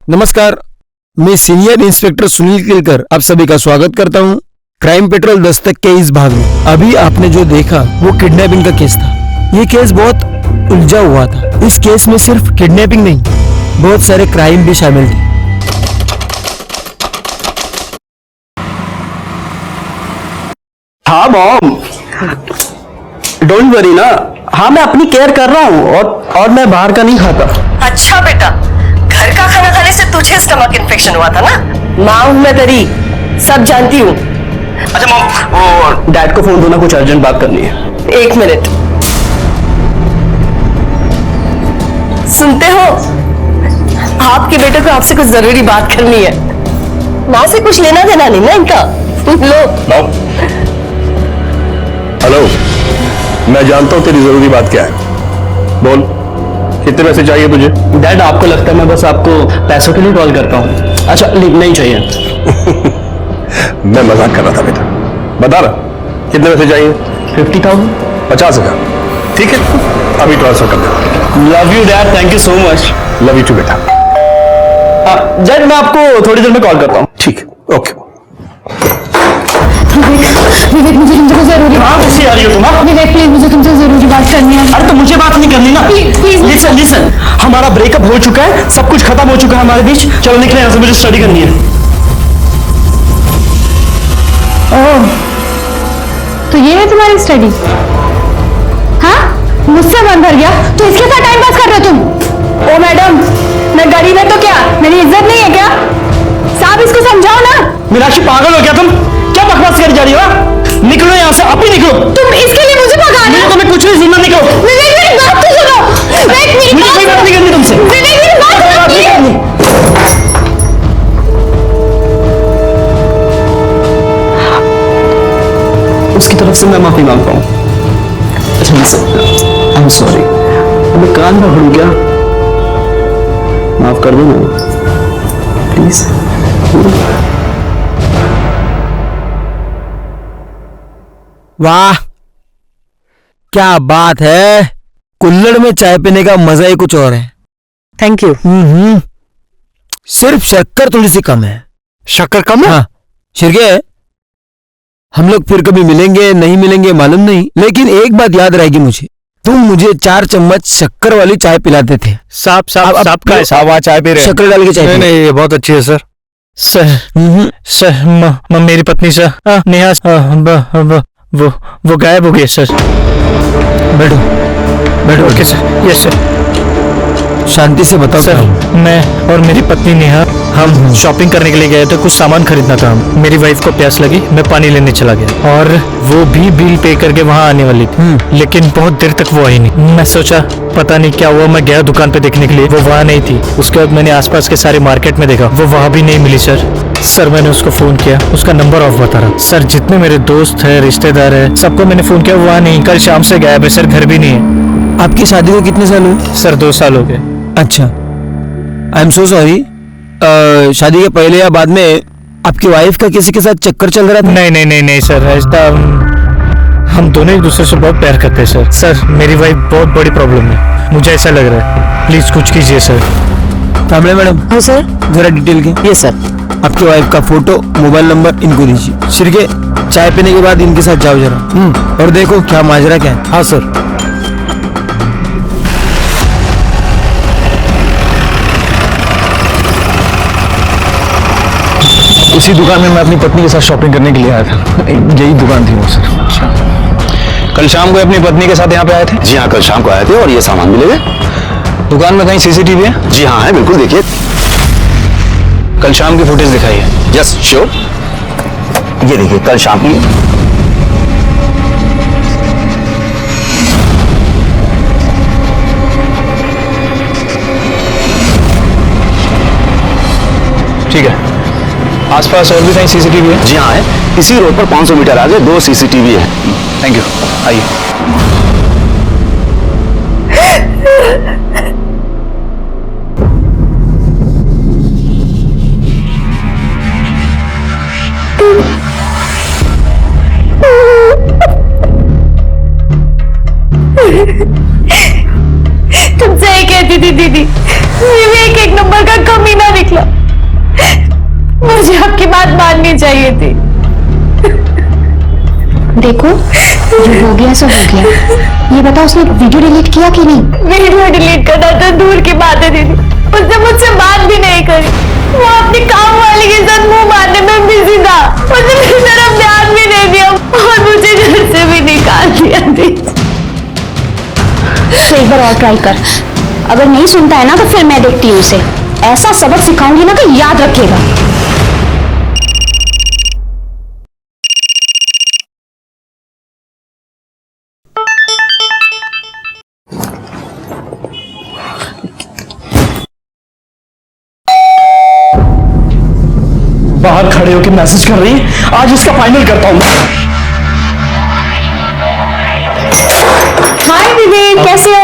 नमस्कार, मैं senior inspector Sunil Kelkar आप सभी का स्वागत करता हूं। क्राइम पेट्रोल दस्तक के इस भाग में अभी आपने जो देखा वो किडनैपिंग का केस था। ये केस बहुत उलझा हुआ था। इस केस में सिर्फ किडनैपिंग नहीं, बहुत सारे क्राइम भी शामिल थे। हाँ मॉम, डोंट वरी ना। हाँ मैं अपनी केयर कर रहा हूँ और मैं बाहर का नहीं खाता। अच्छा बेटा, घर का खाना खाने से तुझे स्टमक इन्फेक्शन हुआ था ना? माँ हूं मैं तेरी, सब जानती हूँ। अच्छा मॉम, वो डैड को फोन दो ना, कुछ अर्जेंट बात करनी है। 1 मिनट। सुनते हो? आपके बेटे को आपसे कुछ जरूरी बात करनी है। माँ से कुछ लेना देना नहीं ना इनका। लो। हेलो, मैं जानता हूँ तेरी जरूरी बात क्या है। बोल, कितने पैसे चाहिए तुझे? डैड आपको लगता है मैं बस आपको पैसों के लिए कॉल करता हूँ? अच्छा नहीं चाहिए। मैं मजाक कर रहा था बेटा। बता रहा, कितने पैसे चाहिए? 50,000। 50,000। ठीक है, अभी ट्रांसफर कर दे। Love you dad, thank you so much. Love you too बेटा। डैड मैं आपको थोड़ी देर में कॉल करता हूँ। ठीक है, ओके। विवेक मुझे तुमसे कुछ जरूरी हाँ कैसी आ रही हो तुम? विवेक प्लीज मुझे तुमसे जरूरी बात करनी है। अरे तो मुझे बात नहीं करनी ना। लिसन लिसन, हमारा ब्रेकअप हो चुका है, सब कुछ खत्म हो चुका है हमारे बीच। चलो निकले यहाँ से, मुझे स्टडी करनी है। ओह, तो ये है तुम्हारी स्टडी? हाँ, मुझसे मन भर गया तो इसके साथ टाइम पास कर रहे हो तुम? ओ मैडम, मैं गरीब है तो क्या मेरी इज्जत नहीं है क्या? साहब इसको समझाओ ना। मीनाक्षी पागल हो गया तुम? क्या बकवास कर जा रही हो? निकलो यहाँ से, अभी निकलो। तुम इसके लिए मुझे भगाना? तो मैं कुछ नहीं सुनना, निकलो। विवेक मेरी बात तो सुनो। विवेक मेरी मुझे कोई बात नहीं करनी तुमसे। विवेक मेरी बात सुनो प्लीज। उसकी तरफ से मैं माफी मांगता हूँ। अच्छा लिसन, आई एम सॉरी, मैं कान में भूल गया, माफ कर दो मुझे प्लीज। वाह, क्या बात है। कुल्हड़ में चाय पीने का मजा ही कुछ और है। Thank you. सिर्फ शक्कर थोड़ी सी कम है। शक्कर कम है? हाँ शिरके, हम लोग फिर कभी मिलेंगे नहीं मिलेंगे मालूम नहीं, लेकिन एक बात याद रहेगी मुझे, तुम मुझे 4 चम्मच शक्कर वाली चाय पिलाते थे। साहब चाय पी रहे। शक्कर डाल के चाय। नहीं, ये बहुत अच्छी है सर। सर मेरी पत्नी सर नेहा वो गायब हो गई सर। बैठो बैठो। Okay sir. Yes sir. शांति से बताओ सर, मैं और मेरी पत्नी नेहा हम शॉपिंग करने के लिए गए थे, कुछ सामान खरीदना था। मेरी वाइफ को प्यास लगी, मैं पानी लेने चला गया और वो भी बिल पे करके वहाँ आने वाली थी, लेकिन बहुत देर तक वो आई नहीं। मैं सोचा पता नहीं क्या हुआ, मैं गया दुकान पे देखने के लिए, वो वहाँ नहीं थी। उसके बाद मैंने आसपास के सारे मार्केट में देखा, वो वहाँ भी नहीं मिली सर। मैंने उसको फोन किया, उसका नंबर ऑफ बता रहा। सर जितने मेरे दोस्त है, रिश्तेदार है, सबको मैंने फोन किया, वो वहाँ नहीं। कल शाम से गायब है सर, घर भी नहीं है। आपकी शादी को कितने साल हुए? सर 2 साल हो गए। अच्छा, आई एम सो सॉरी। शादी के पहले या बाद में आपकी वाइफ का किसी के साथ चक्कर चल रहा था? नहीं सर, ऐसा हम दोनों एक दूसरे से बहुत प्यार करते हैं सर। मेरी वाइफ बहुत बड़ी प्रॉब्लम है, मुझे ऐसा लग रहा है, प्लीज कुछ कीजिए सर। कामले मैडम। हाँ सर। जरा डिटेल के। ये सर। आपकी वाइफ का फोटो, मोबाइल नंबर इनको दीजिए। शिरके, चाय पीने के बाद इनके साथ जाओ जरा, और देखो क्या माजरा क्या है। हाँ सर। इसी दुकान में मैं अपनी पत्नी के साथ शॉपिंग करने के लिए आया था। यही दुकान थी वो सर। कल शाम को अपनी पत्नी के साथ यहाँ पे आए थे? जी हाँ, कल शाम को आए थे और ये सामान भी ले गए। दुकान में कहीं सीसीटीवी है? जी हाँ है, बिल्कुल देखिए। कल शाम की फुटेज दिखाइए। Yes sure. ये देखिए कल शाम की। ठीक है, आसपास और भी कहीं सीसीटीवी है? जी हाँ है, इसी रोड पर 500 मीटर आगे 2 सीसीटीवी है। थैंक यू, आइए। तुमसे ही कहती थी दीदी, विवेक 1 नंबर का कमीना निकला। चाहिए थी। देखो जो हो गया सो हो गया। ये बताओ उसने वीडियो डिलीट किया कि नहीं? वीडियो डिलीट करना तो दूर की बात है दीदी, उसने मुझसे बात भी नहीं करी। वो अपनी काम वाली के साथ मुंह मारने में बिजी था। उसने मेरी तरफ ध्यान भी नहीं दिया और मुझे घर से भी निकाल दिया दीदी। तो एक बार और ट्राई कर, अगर नहीं सुनता है ना तो फिर मैं देखती हूँ उसे। ऐसा सबक सिखाऊंगी ना कि याद रखेगा। बाहर खड़े होकर मैसेज कर रही है, आज इसका फाइनल करता हूं। हाय विवेक, कैसे हो?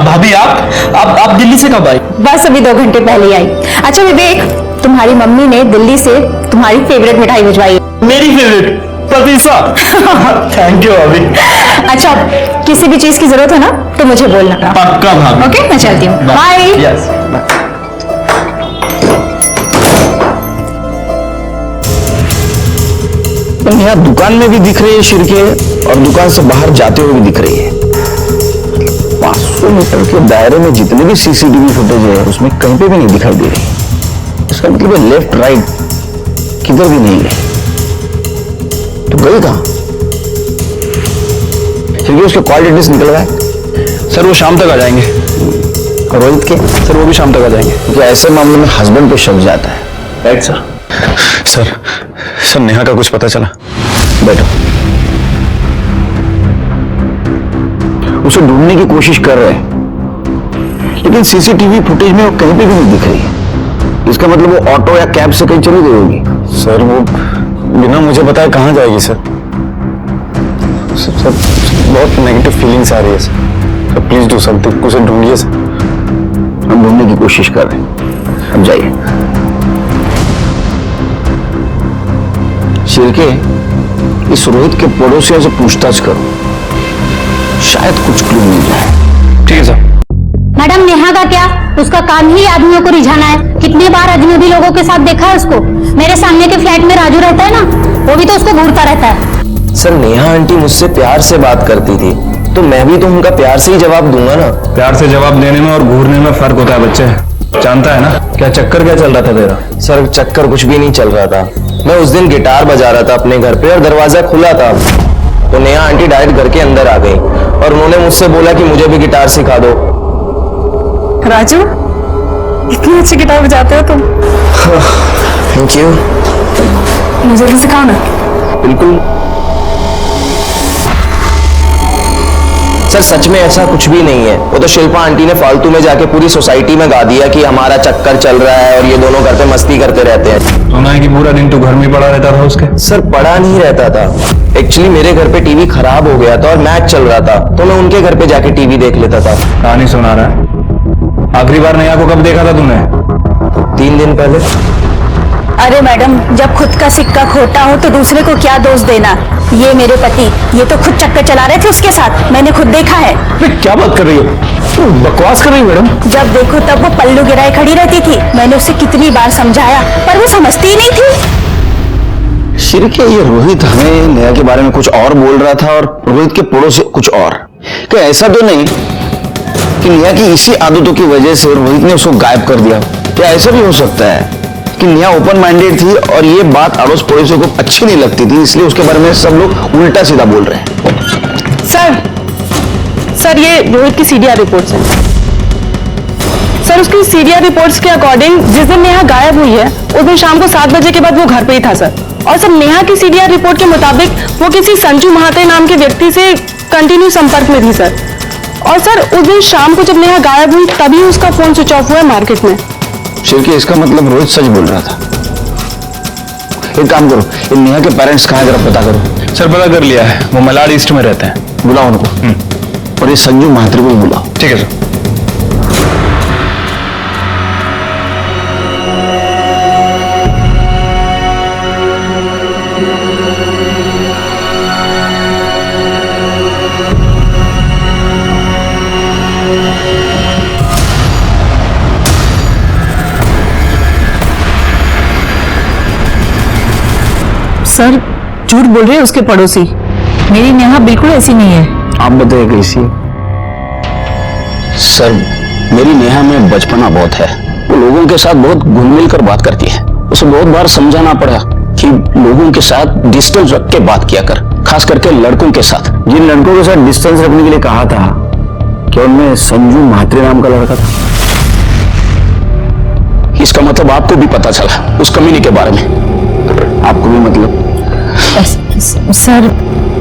भाभी आप दिल्ली से कब आई? बस अभी 2 घंटे पहले आई। अच्छा विवेक, तुम्हारी मम्मी ने दिल्ली से तुम्हारी फेवरेट मिठाई भिजवाई है। मेरी फेवरेट पतीसा। थैंक यू भाभी। अच्छा, किसी भी चीज की जरूरत है ना तो मुझे बोलना। पक्का भाभी। ओके, मैं चलती हूँ। बाय। यस। यहाँ दुकान में भी दिख रही है शिरके और दुकान से बाहर जाते हुए भी दिख रही है। 500 मीटर के दायरे में जितने भी सीसीटीवी फुटेज है उसमें कहीं पे भी नहीं दिखाई दे रही। इसका मतलब है लेफ्ट राइट किधर भी नहीं गई। तो गई कहां? क्योंकि उसके कॉल डिटेल्स निकल रहा है। सर वो शाम तक आ जाएंगे। और रोहित के? सर वो भी शाम तक आ जाएंगे। क्योंकि ऐसे मामले में हस्बैंड पे शक जाता है। Right sir? सर नेहा का कुछ पता चला? बैठो। उसे ढूंढने की कोशिश कर रहे हैं लेकिन सीसीटीवी फुटेज में वो कहीं पे भी नहीं दिख रही है। इसका मतलब वो ऑटो या कैब से कहीं चली गई होगी। सर वो बिना मुझे बताए कहाँ जाएगी सर? सर बहुत नेगेटिव फीलिंग्स आ रही है सर। प्लीज डू समथिंग, उसे ढूंढिए सर। हम ढूंढने की कोशिश कर रहे हैं, अब जाइए। शिरके, इस रोहित के पड़ोसियों से पूछताछ करो, शायद कुछ क्लू मिल जाए। ठीक है सर। मैडम नेहा का क्या? उसका काम ही आदमियों को रिझाना है। कितनी बार अजनबी लोगों के साथ देखा है उसको। मेरे सामने के फ्लैट में राजू रहता है ना, वो भी तो उसको घूरता रहता है। सर नेहा आंटी मुझसे प्यार से बात करती थी तो मैं भी तो उनका प्यार से ही जवाब दूंगा ना। प्यार से जवाब देने में और घूरने में फर्क होता है बच्चे, जानता है ना? क्या चक्कर क्या चल रहा था तेरा? सर चक्कर कुछ भी नहीं चल रहा था। मैं उस दिन गिटार बजा रहा था अपने घर पे और दरवाजा खुला था तो नेहा आंटी डायरेक्ट घर के अंदर आ गई और उन्होंने मुझसे बोला कि मुझे भी गिटार सिखा दो। राजू, इतनी अच्छी गिटार बजाते हो तुम। Thank you. मुझे भी सिखाओ ना। बिल्कुल सर, सच में ऐसा कुछ भी नहीं है। वो तो शिल्पा आंटी ने फालतू में जाके पूरी सोसाइटी में गा दिया कि हमारा चक्कर चल रहा है और ये दोनों घर पे मस्ती करते रहते हैं। सुना है कि पूरा दिन तू घर में पड़ा रहता था उसके? सर पड़ा नहीं रहता था, एक्चुअली मेरे घर पे टीवी खराब हो गया था और मैच चल रहा था तो मैं उनके घर पे जाके टीवी देख लेता था। कहानी सुना रहा है। आखिरी बार नेहा को कब देखा था तूने? 3 दिन पहले। अरे मैडम, जब खुद का सिक्का खोटा हो तो दूसरे को क्या दोष देना। ये मेरे पति, ये तो खुद चक्कर चला रहे थे उसके साथ, मैंने खुद देखा है। क्या बात कर रही हो? बकवास कर रही हो मैडम। जब देखो तब वो पल्लू गिराए खड़ी रहती थी। मैंने उसे कितनी बार समझाया पर वो समझती ही नहीं थी। शिरके, ये रोहित हमें नेहा के बारे में कुछ और बोल रहा था और रोहित के पड़ोसी कुछ और। क्या ऐसा तो नहीं कि नेहा की इसी आदतों की वजह से रोहित ने उसको गायब कर दिया? क्या ऐसा भी हो सकता है कि नेहा ओपन माइंडेड थी और ये बात अड़ोस पड़ोसियों को अच्छी नहीं लगती थी, इसलिए उसके बारे में सब लोग उल्टा सीधा बोल रहे हैं? सर ये रोहित की सीडीआर रिपोर्ट्स हैं। सर उसकी सीडीआर रिपोर्ट्स के अकॉर्डिंग जिस दिन नेहा गायब हुई है उस दिन शाम को 7 बजे के बाद वो घर पे ही था सर। और सर नेहा की सीडीआर रिपोर्ट के मुताबिक वो किसी संजू महाते नाम के व्यक्ति से कंटिन्यू संपर्क में थी सर। और सर उस दिन शाम को जब नेहा गायब हुई तभी उसका फोन स्विच ऑफ हुआ मार्केट में। शिरके, इसका मतलब रोहित सच बोल रहा था। एक काम करो, इन नेहा के पेरेंट्स कहाँ हैं जरा पता करो। सर पता कर लिया है, वो मलाड ईस्ट में रहते हैं। बुलाओ उनको। और ये संजू महात्री को भी बुलाओ। ठीक है सर। सर झूठ बोल रहे हैं उसके पड़ोसी। मेरी नेहा बिल्कुल ऐसी नहीं है। आप बताइए कैसी? सर मेरी नेहा में बचपना बहुत है। वो लोगों के साथ बहुत घुल मिल कर बात करती है। उसे बहुत बार समझाना पड़ा कि लोगों के साथ डिस्टेंस रख के बात किया कर, खास करके लड़कों के साथ। जिन लड़कों के साथ डिस्टेंस रखने के लिए कहा था कि उनमें संजू म्हात्रे नाम का लड़का था। इसका मतलब आपको भी पता चला उस कमीने के बारे में? आपको भी मतलब? सर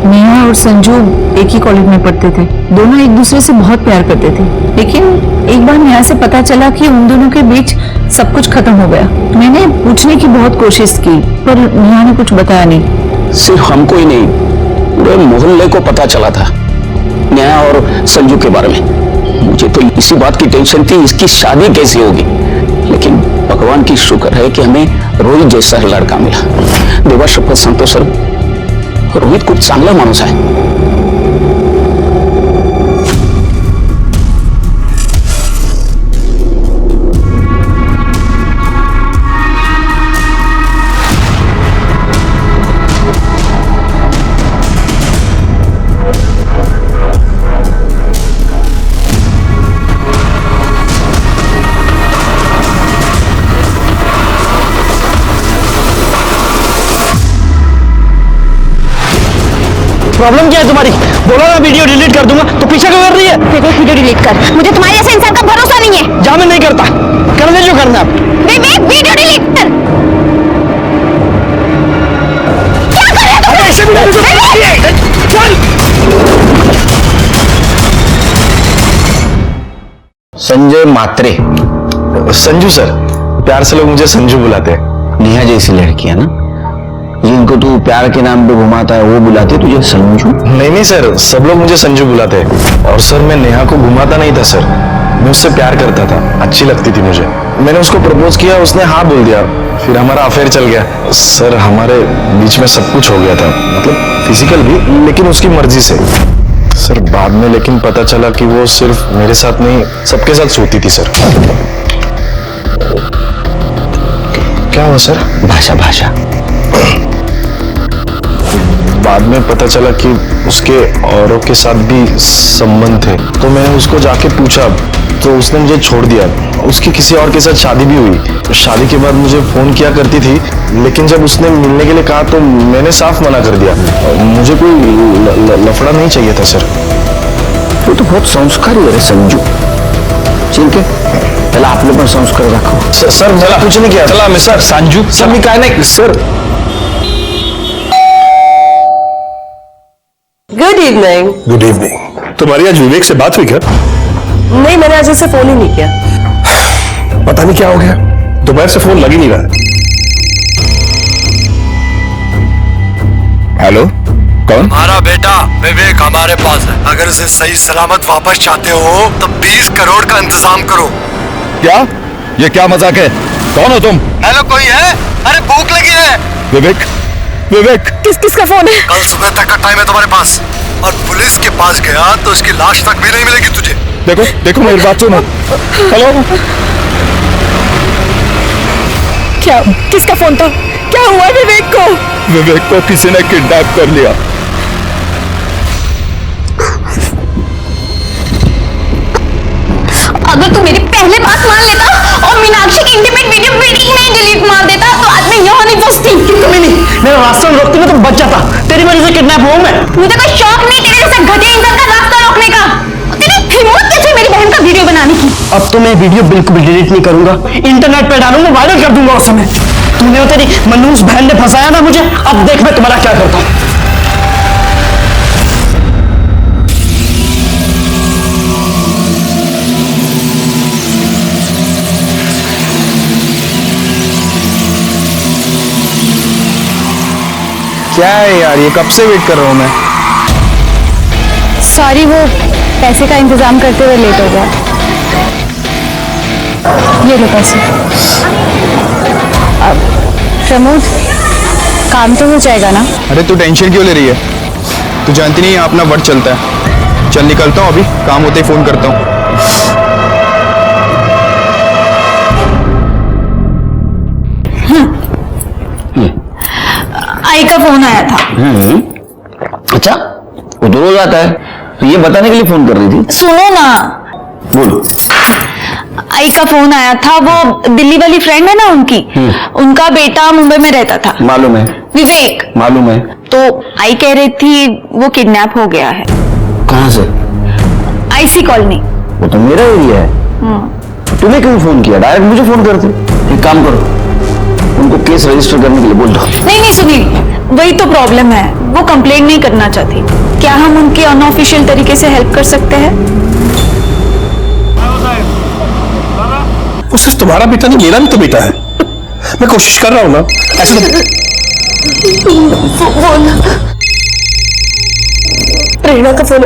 नेहा और संजू एक ही कॉलेज में पढ़ते थे। दोनों एक दूसरे से बहुत प्यार करते थे, लेकिन एक बार नेहा से पता चला कि उन दोनों के बीच सब कुछ खत्म हो गया। मैंने पूछने की बहुत कोशिश की पर नेहा ने कुछ बताया नहीं। सिर्फ हमको ही नहीं, पूरे मोहल्ले को पता चला था नेहा और संजू के बारे में। मुझे तो इसी बात की टेंशन थी इसकी शादी कैसी होगी, लेकिन भगवान की शुक्र है कि हमें रोहित जैसा लड़का मिला। देवा शपथ सांगतो सर, रोहित खूप चांगला माणूस आहे। प्रॉब्लम क्या है तुम्हारी? बोलो ना वीडियो डिलीट कर दूंगा, तो पीछे क्यों कर रही है? विवेक वीडियो डिलीट कर, मुझे तुम्हारे जैसे इंसान का भरोसा नहीं है। जा, मैं नहीं करता, करने जो करना है। विवेक वीडियो डिलीट कर। क्या कर रहे हो तुम? ऐसे भी चल। संजय म्हात्रे। संजू सर, प्यार से लोग मुझे संजू बुलाते हैं। नेहा जैसी लड़की है ना, जिनको तू प्यार के नाम पे घुमाता है, वो बुलाते तुझे संजू? नहीं सर, सब लोग मुझे संजू बुलाते हैं। और सर मैं नेहा को घुमाता नहीं था सर, मैं उससे प्यार करता था, अच्छी लगती थी मुझे। मैंने उसको प्रपोज किया, उसने हाँ बोल दिया, फिर हमारा अफेयर चल गया। सर हमारे बीच में सब कुछ हो गया था, मतलब फिजिकल भी, लेकिन उसकी मर्जी से। सर बाद में लेकिन पता चला कि वो सिर्फ मेरे साथ नहीं सबके साथ सोती थी सर। क्या हुआ सर? भाषा भाषा। बाद में पता चला कि उसके औरों के साथ भी संबंध थे, तो मैंने उसको जाके पूछा तो उसने मुझे छोड़ दिया। उसकी किसी और के साथ शादी भी हुई। शादी के बाद मुझे फोन किया करती थी, लेकिन जब उसने मिलने के लिए कहा तो मैंने साफ मना कर दिया। मुझे कोई लफड़ा नहीं चाहिए था सर। तू तो बहुत संस्कारी है संजू। ठीक है, पहले आपने पण संस्कार दाखव। सर मला कुछ नहीं किया। चला मिस्टर संजू, सर मी काय नाही sir. Good evening. Good evening. तुम्हारी आज विवेक से बात हुई क्या? नहीं, मैंने आज उसे फोन ही नहीं किया। पता नहीं क्या हो गया, दोपहर से फोन लग ही नहीं रहा। हेलो, कौन? हमारा बेटा विवेक हमारे पास है। अगर उसे सही सलामत वापस चाहते हो तो 20 करोड़ का इंतजाम करो। क्या? ये क्या मजाक है? कौन हो तुम? हेलो, कोई है? अरे भूख लगी है। विवेक, विवेक। किसका फोन है? कल सुबह तक का टाइम है तुम्हारे पास, और पुलिस के पास गया तो उसकी लाश तक भी नहीं मिलेगी तुझे। देखो देखो, मेरी बात सुनो। हेलो, क्या? किसका फोन था? क्या हुआ विवेक को? विवेक को किसी ने किडनैप कर लिया। अगर तू मेरी पहले बात मान लेता और मीनाक्षी की इंटीमेट वीडियो मीटिंग में ही डिलीट मार देता तो आज मैं यहाँ नहीं पहुंचती। मेरा रास्ता में रोकती मैं तो बच जाता। तेरी वजह से किडनैप हुआ मैं। मुझे कोई शौक नहीं तेरे जैसे घटिया इंसान का रास्ता रोकने का। तेरी हिम्मत कैसे मेरी बहन का वीडियो बनाने की? अब तो मैं वीडियो बिल्कुल डिलीट नहीं करूंगा, इंटरनेट पे डालूंगा, वायरल कर दूंगा। उस समय तूने और तेरी मनूस बहन ने फंसाया ना मुझे, अब देख मैं तुम्हारा क्या करता हूँ। क्या है यार, ये कब से वेट कर रहा हूँ मैं। सॉरी, वो पैसे का इंतजाम करते हुए लेट हो गया। ये लो पैसे। अब प्रमोद, काम तो हो जाएगा ना? अरे तू टेंशन क्यों ले रही है? तू जानती नहीं यहाँ अपना वर्ड चलता है। चल निकलता हूँ, अभी काम होते ही फोन करता हूँ। आई का फोन आया था। अच्छा, वो तो रोज आता है, तो ये बताने के लिए फोन कर रही थी? सुनो ना, बोलो। आई का फोन आया था, वो दिल्ली वाली फ्रेंड है ना उनकी, उनका बेटा मुंबई में रहता था। मालूम है। विवेक। मालूम है। तो आई कह रही थी वो किडनैप हो गया है। कहाँ से? IC colony. वो तो मेरा एरिया है। तुम्हें क्यों फोन किया? डायरेक्ट मुझे फोन करते। एक काम करो, उनको केस रजिस्टर करने के लिए बोल दो। नहीं सुनील, वही तो प्रॉब्लम है, वो कंप्लेंट नहीं करना चाहती। क्या हम उनके अनऑफिशियल तरीके से हेल्प कर सकते हैं? वो सिर्फ तुम्हारा बेटा नहीं, मेरा भी तो बेटा है। मैं कोशिश कर रहा हूं ना, ऐसे प्रेरणा का फोन।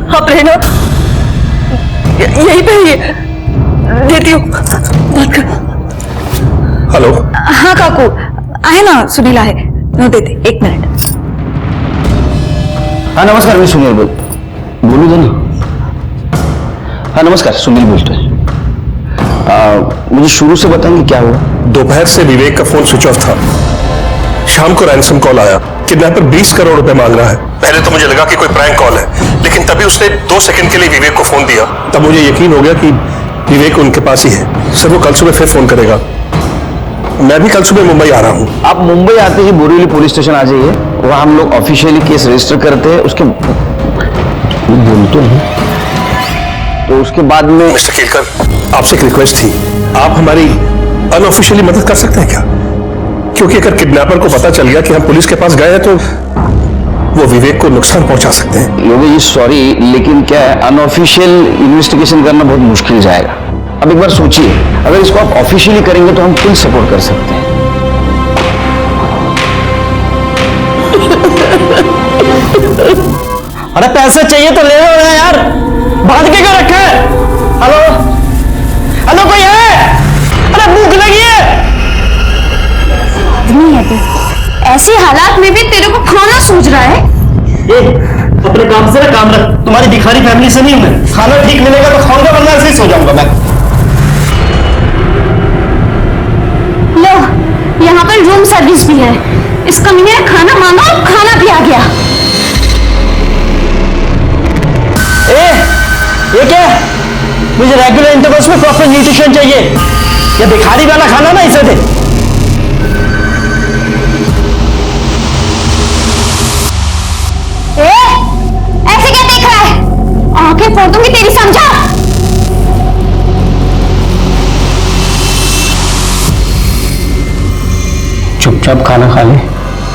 हाँ प्रेरणा, यही पे ही है, देती हूँ, बात कर। हेलो। हाँ काकू, आए ना, सुनील आए, नो देते, 1 मिनट। हाँ नमस्कार, मैं सुनील बोलू दो ना। हाँ नमस्कार, सुनील बोलते हैं। मुझे शुरू से बताएंगे क्या हुआ? दोपहर से विवेक का फोन स्विच ऑफ था। शाम को रैंसम कॉल आया, किडनैपर 20 करोड़ रुपए मांग रहा है। पहले तो मुझे लगा कि कोई प्रैंक कॉल है, लेकिन तभी उसने 2 सेकंड के लिए विवेक को फोन दिया। तब मुझे यकीन हो गया कि विवेक उनके पास ही है। सर वो कल सुबह फिर फोन करेगा। मैं भी कल सुबह मुंबई आ रहा हूँ। आप मुंबई आते ही बोरीवली पुलिस स्टेशन आ जाइए, वहां हम लोग ऑफिशियली केस रजिस्टर करते हैं। उसके बोलते हैं तो उसके बाद में। मिस्टर केलकर, आपसे एक रिक्वेस्ट थी, आप हमारी अनऑफिशियली मदद कर सकते हैं क्या? क्योंकि अगर किडनैपर को पता चल गया कि हम पुलिस के पास गए हैं तो वो विवेक को नुकसान पहुंचा सकते हैं। योगी जी सॉरी, लेकिन क्या है, अनऑफिशियल इन्वेस्टिगेशन करना बहुत मुश्किल जाएगा। अब एक बार सोचिए, अगर इसको आप ऑफिशियली करेंगे तो हम फुल सपोर्ट कर सकते हैं। अरे पैसे चाहिए तो ले लो ना यार, बांध के क्यों रखा है? हेलो हेलो, कोई है? अरे भूख लगी है। नहीं है तो ऐसे हालात में भी तेरे को खाना सूझ रहा है? अपने काम से ना काम रख, तुम्हारी भिखारी फैमिली से नहीं हूं मैं। खाना ठीक मिलेगा तो खाऊंगा, वरना ऐसे ही सो जाऊंगा मैं। लो, यहाँ पर रूम सर्विस भी है। इस कमीने ने खाना मांगा और खाना भी आ गया। ये क्या? मुझे रेगुलर इंटरवल्स में प्रॉपर न्यूट्रिशन चाहिए। ये भिखारी वाला खाना ना इसे दे। ऐसे क्या देख रहा है? आंखें फोड़ दूंगी तेरी, समझा? चुपचाप खाना खा ले,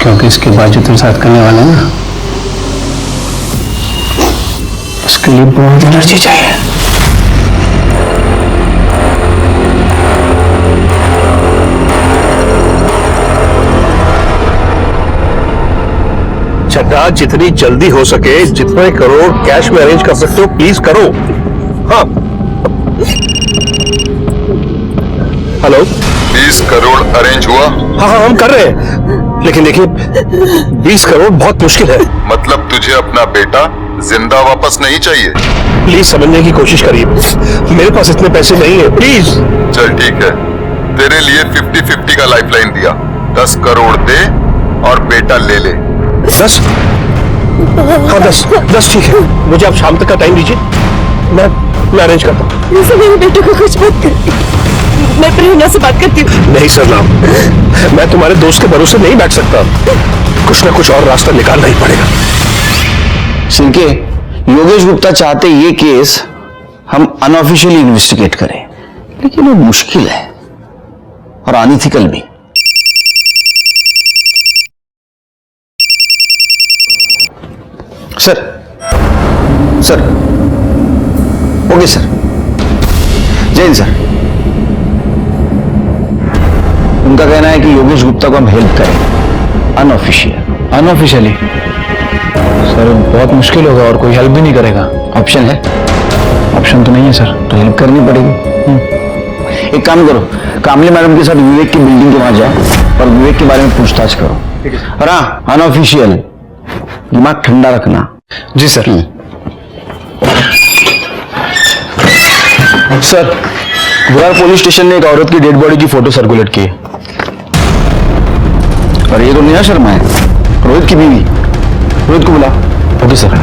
क्योंकि इसके बाद जो तेरे साथ करने वाला है ना, उसके लिए बहुत एनर्जी चाहिए। चड्ढा, जितनी जल्दी हो सके जितने करोड़ कैश में अरेंज कर सकते हो प्लीज करो। हाँ हेलो। 20 करोड़ अरेंज हुआ? हाँ हम कर रहे हैं, लेकिन देखिए 20 करोड़ बहुत मुश्किल है। मतलब तुझे अपना बेटा जिंदा वापस नहीं चाहिए? प्लीज समझने की कोशिश करिए, मेरे पास इतने पैसे नहीं है, प्लीज। चल ठीक है, तेरे लिए 50-50 का लाइफलाइन दिया। 10 करोड़ दे और बेटा ले ले। 10? हाँ 10 ठीक है। मुझे आप शाम तक का टाइम दीजिए, मैं अरेंज करता हूँ। मेरे बेटे को कुछ मत कर, मैं प्रेरणा से बात करती हूँ। नहीं सरनाम, मैं तुम्हारे दोस्त के भरोसे नहीं बैठ सकता। कुछ ना कुछ और रास्ता निकालना ही पड़ेगा। सिंके, योगेश गुप्ता चाहते ये केस हम अनऑफिशियली इन्वेस्टिगेट करें, लेकिन वो मुश्किल है और अनइथिकल भी। सर ओके सर, जय हिंद सर। उनका कहना है कि योगेश गुप्ता को हम हेल्प करें अनऑफिशियली। सर बहुत मुश्किल होगा और कोई हेल्प भी नहीं करेगा। ऑप्शन है? ऑप्शन तो नहीं है सर। तो हेल्प करनी पड़ेगी। एक काम करो, कामले मैडम के साथ विवेक की बिल्डिंग के वहां जाओ और विवेक के बारे में पूछताछ करो। और हाँ, अनऑफिशियल, दिमाग ठंडा रखना। जी sir. Sir, Virar police station ने एक औरत की डेड बॉडी की फोटो सर्कुलेट की है। और ये तो नेहा शर्मा है, रोहित की बीवी। रोहित को बुला। Okay sir.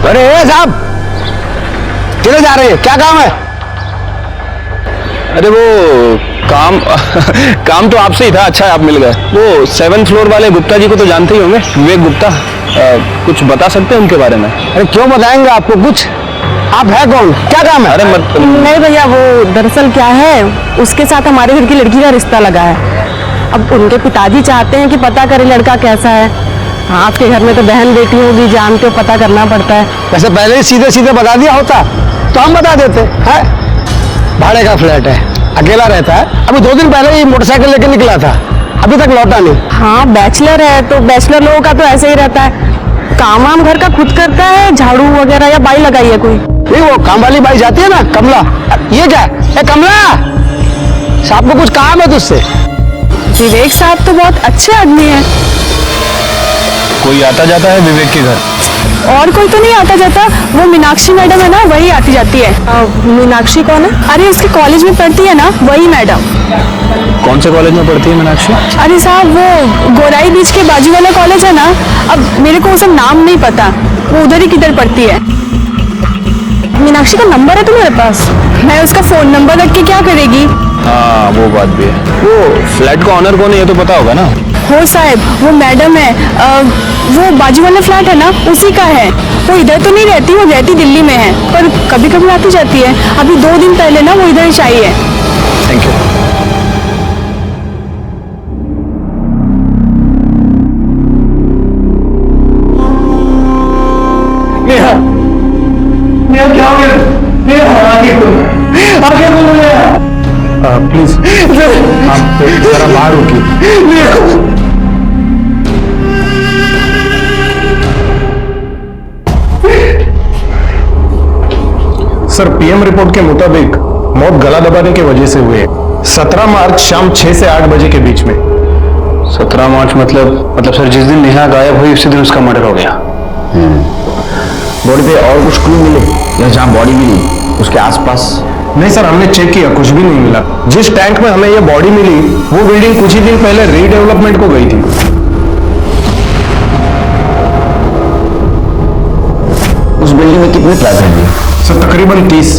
अरे साहब, किधर जा रहे हैं, क्या काम है? अरे वो काम काम तो आपसे ही था, अच्छा है आप मिल गए। वो 7th फ्लोर वाले गुप्ता जी को तो जानते ही होंगे, विवेक गुप्ता। कुछ बता सकते हैं उनके बारे में? अरे क्यों बताएंगे आपको कुछ? आप है कौन, क्या काम है? अरे मत। नहीं भैया, वो दरअसल क्या है, उसके साथ हमारे घर की लड़की का रिश्ता लगा है। अब उनके पिताजी चाहते हैं कि पता करें लड़का कैसा है। हाँ, आपके घर में तो बहन बेटी होगी, जानते हो, पता करना पड़ता है। वैसे पहले ही सीधे सीधे बता दिया होता तो हम बता देते हैं। भाड़े का फ्लैट है, अकेला रहता है। अभी 2 दिन पहले ही मोटरसाइकिल लेके निकला था, अभी तक लौटा नहीं। हाँ, बैचलर है तो बैचलर लोगों का तो ऐसे ही रहता है। काम वाम घर का खुद करता है, झाड़ू वगैरह, या बाई लगाई है कोई? नहीं, वो काम वाली बाई जाती है ना, कमला। ये क्या है? कमला, साहब को कुछ काम है तुझसे? विवेक साहब तो बहुत अच्छे आदमी है। कोई आता जाता है विवेक के घर? और कोई तो नहीं आता जाता, वो मीनाक्षी मैडम है ना, वही आती जाती है। मीनाक्षी कौन है? अरे इसके कॉलेज में पढ़ती है ना, वही मैडम। कौन से कॉलेज में पढ़ती है मीनाक्षी? अरे साहब, वो गोराई बीच के बाजू वाला कॉलेज है ना, अब मेरे को उसका नाम नहीं पता, वो उधर ही किधर पढ़ती है। मीनाक्षी का नंबर है तुम्हारे पास? मैं उसका फोन नंबर रख के क्या करेगी? हाँ, वो बात भी है। वो फ्लैट का ऑनर कौन है ये तो पता होगा ना? हो साहब, वो मैडम है। वो बाजू वाला फ्लैट है ना, उसी का है। वो इधर तो नहीं रहती, वो रहती दिल्ली में है, पर कभी कभी आती जाती है। अभी 2 दिन पहले ना वो इधर आई है। Thank you. नेहा, नेहा क्या हो गया? नेहा, आगे बोलो, आगे बोलो नेहा। प्लीज आप जरा बाहर रुकिए। सर, पीएम रिपोर्ट के मुताबिक मौत गला दबाने की वजह से हुई है। 17 मार्च शाम 6 से 8 बजे के बीच में। 17 मार्च मतलब सर जिस दिन नेहा गायब हुई उसी दिन उसका मर्डर हो गया। बॉडी पे और कुछ क्लू मिले या जहाँ बॉडी मिली उसके आसपास? नहीं सर, हमने चेक किया, कुछ भी नहीं मिला। जिस टैंक में हमें यह बॉडी मिली वो बिल्डिंग कुछ ही दिन पहले रीडेवलपमेंट को गई थी। उस बिल्डिंग में कितने फ्लैट हैं? सर तकरीबन 30।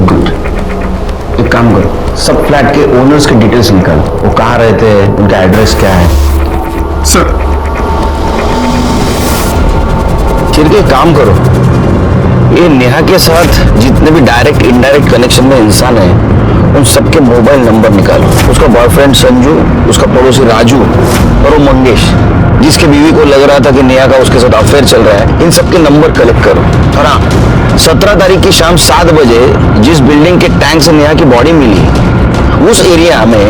गुड, एक काम करो, सब फ्लैट के ओनर्स की डिटेल्स निकालो। वो कहाँ रहते हैं, उनका एड्रेस क्या है? सर फिर एक काम करो, ये नेहा के साथ जितने भी डायरेक्ट इनडायरेक्ट कनेक्शन में इंसान है उन सबके मोबाइल नंबर निकालो। उसका बॉयफ्रेंड संजू, उसका पड़ोसी राजू और वो मंगेश जिसके बीवी को लग रहा था कि नेहा का उसके साथ अफेयर चल रहा है, इन सबके नंबर कलेक्ट करो। और हाँ, 17 तारीख की शाम 7 बजे जिस बिल्डिंग के टैंक से नेहा की बॉडी मिली उस एरिया में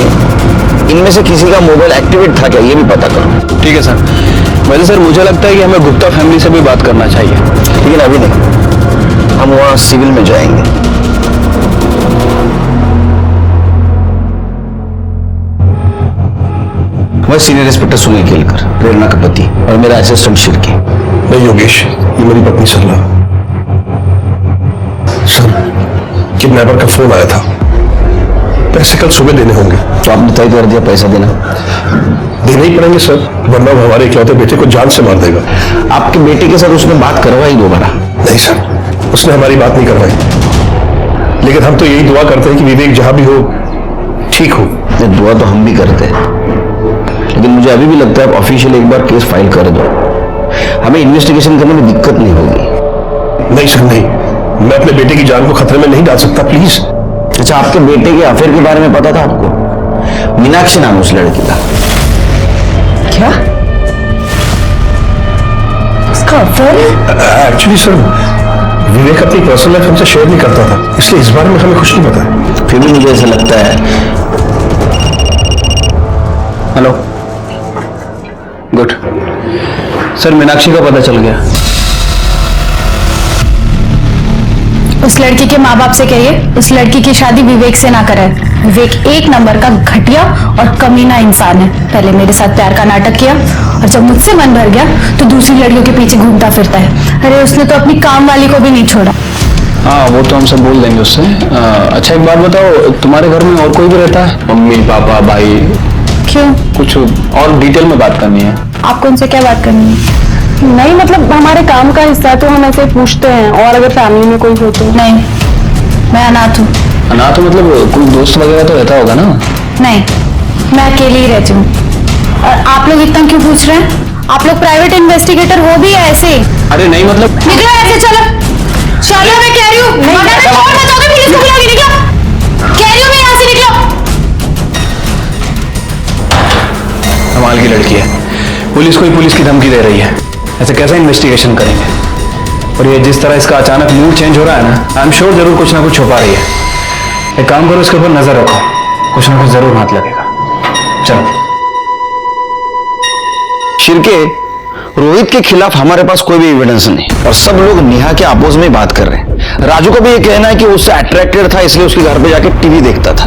इनमें से किसी का मोबाइल एक्टिवेट था क्या, ये भी पता करो। ठीक है सर। वैसे सर मुझे लगता है कि हमें गुप्ता फैमिली से भी बात करना चाहिए। लेकिन अभी नहीं, हम वहाँ सिविल में जाएंगे। मैं सीनियर इंस्पेक्टर सुनील केलकर, प्रेरणा का पति, और मेरा असिस्टेंट शिरके। मैं योगेश, ये मेरी पत्नी सरला। सर, किडनैपर का फोन आया था, पैसे कल सुबह देने होंगे। तो आपने तय कर दिया पैसा देना? देने ही पड़ेंगे सर, वरना वो हमारे इकलौते बेटे को जान से मार देगा। आपके बेटे के साथ उसने बात करवाई दोबारा? नहीं सर, उसने हमारी बात नहीं करवाई, लेकिन हम तो यही दुआ करते हैं कि विवेक जहां भी हो ठीक हो। ये दुआ तो हम भी करते हैं, लेकिन मुझे अभी भी लगता है आप ऑफिशियल एक बार केस फाइल कर दो, हमें इन्वेस्टिगेशन करने में दिक्कत नहीं होगी। नहीं सर नहीं, मैं अपने बेटे की जान को खतरे में नहीं डाल सकता, प्लीज। अच्छा, आपके बेटे के अफेयर के बारे में पता था आपको? मीनाक्षी नाम उस लड़की का। क्या? उसका अफेयर? एक्चुअली सर, विवेक अपनी पर्सनल लाइफ हमसे शेयर नहीं करता था, इसलिए इस बारे में हमें कुछ नहीं पता है। फिर भी मुझे ऐसा लगता है। हेलो, गुड सर, मीनाक्षी का पता चल गया। उस लड़की के माँ बाप से कहिए उस लड़की की शादी विवेक से ना करे। विवेक 1 नंबर का घटिया और कमीना इंसान है। पहले मेरे साथ प्यार का नाटक किया और जब मुझसे मन भर गया तो दूसरी लड़कियों के पीछे घूमता फिरता है। अरे उसने तो अपनी काम वाली को भी नहीं छोड़ा। हाँ वो तो हम सब बोल देंगे उससे। अच्छा एक बात बताओ, तुम्हारे घर में और कोई भी रहता है? मम्मी पापा भाई? क्यों? कुछ और डिटेल में बात करनी है। आपको उनसे क्या बात करनी है? नहीं मतलब हमारे काम का हिस्सा है तो हम ऐसे पूछते हैं, और अगर फैमिली में कोई हो तो। नहीं, मैं अनाथ हूँ। अनाथ तो मतलब कोई दोस्त वगैरह तो रहता होगा ना? नहीं, मैं अकेली ही रहती हूँ। और आप लोग इतना क्यों पूछ रहे हैं? आप लोग प्राइवेट इन्वेस्टिगेटर हो भी या ऐसे? अरे नहीं मतलब निकलो ऐसे, चलो चलो, मैं कह रही हूँ। मगर मैं छोड़ बताओगे, पुलिस को बुला के निकलो, कह रही हूँ मैं, यहाँ से निकलो। कमाल की लड़की है, पुलिस को ही पुलिस की धमकी दे रही है। ऐसे कैसा इन्वेस्टिगेशन करेंगे? और ये जिस तरह इसका अचानक मूड चेंज हो रहा है ना, आई एम श्योर जरूर कुछ ना कुछ छुपा रही है। एक काम करो, इसके ऊपर नजर रखो, कुछ ना कुछ जरूर हाथ लगेगा। चलो। शिरके, रोहित के खिलाफ हमारे पास कोई भी एविडेंस नहीं और सब लोग नेहा के अपोज में बात कर रहे हैं। राजू का भी ये कहना है कि उससे अट्रैक्टेड था इसलिए उसके घर पे जाके टीवी देखता था।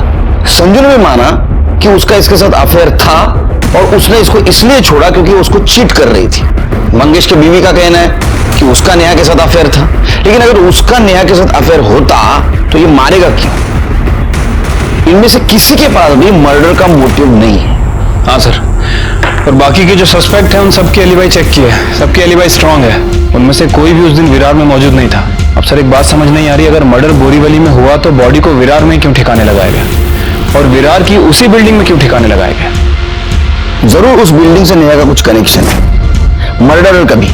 संजू ने भी माना कि उसका इसके साथ अफेयर था और उसने इसको इसलिए छोड़ा क्योंकि उसको चीट कर रही थी। मंगेश के बीवी का कहना है कि उसका नेहा के साथ अफेयर था, लेकिन अगर उसका नेहा के साथ अफेयर होता तो ये मारेगा क्यों? इनमें से किसी के पास भी मर्डर का मोटिव नहीं है। हाँ सर, और बाकी के जो सस्पेक्ट हैं उन सबके एलिबाई चेक किए, सबके एलिबाई स्ट्रांग है। उनमें से कोई भी उस दिन विरार में मौजूद नहीं था। अब सर एक बात समझ नहीं आ रही, अगर मर्डर बोरीवली में हुआ तो बॉडी को विरार में क्यों ठिकाने लगाया गया, और विरार की उसी बिल्डिंग में क्यों ठिकाने लगाया गया? जरूर उस बिल्डिंग से नेहा का कुछ कनेक्शन है, मर्डर का भी।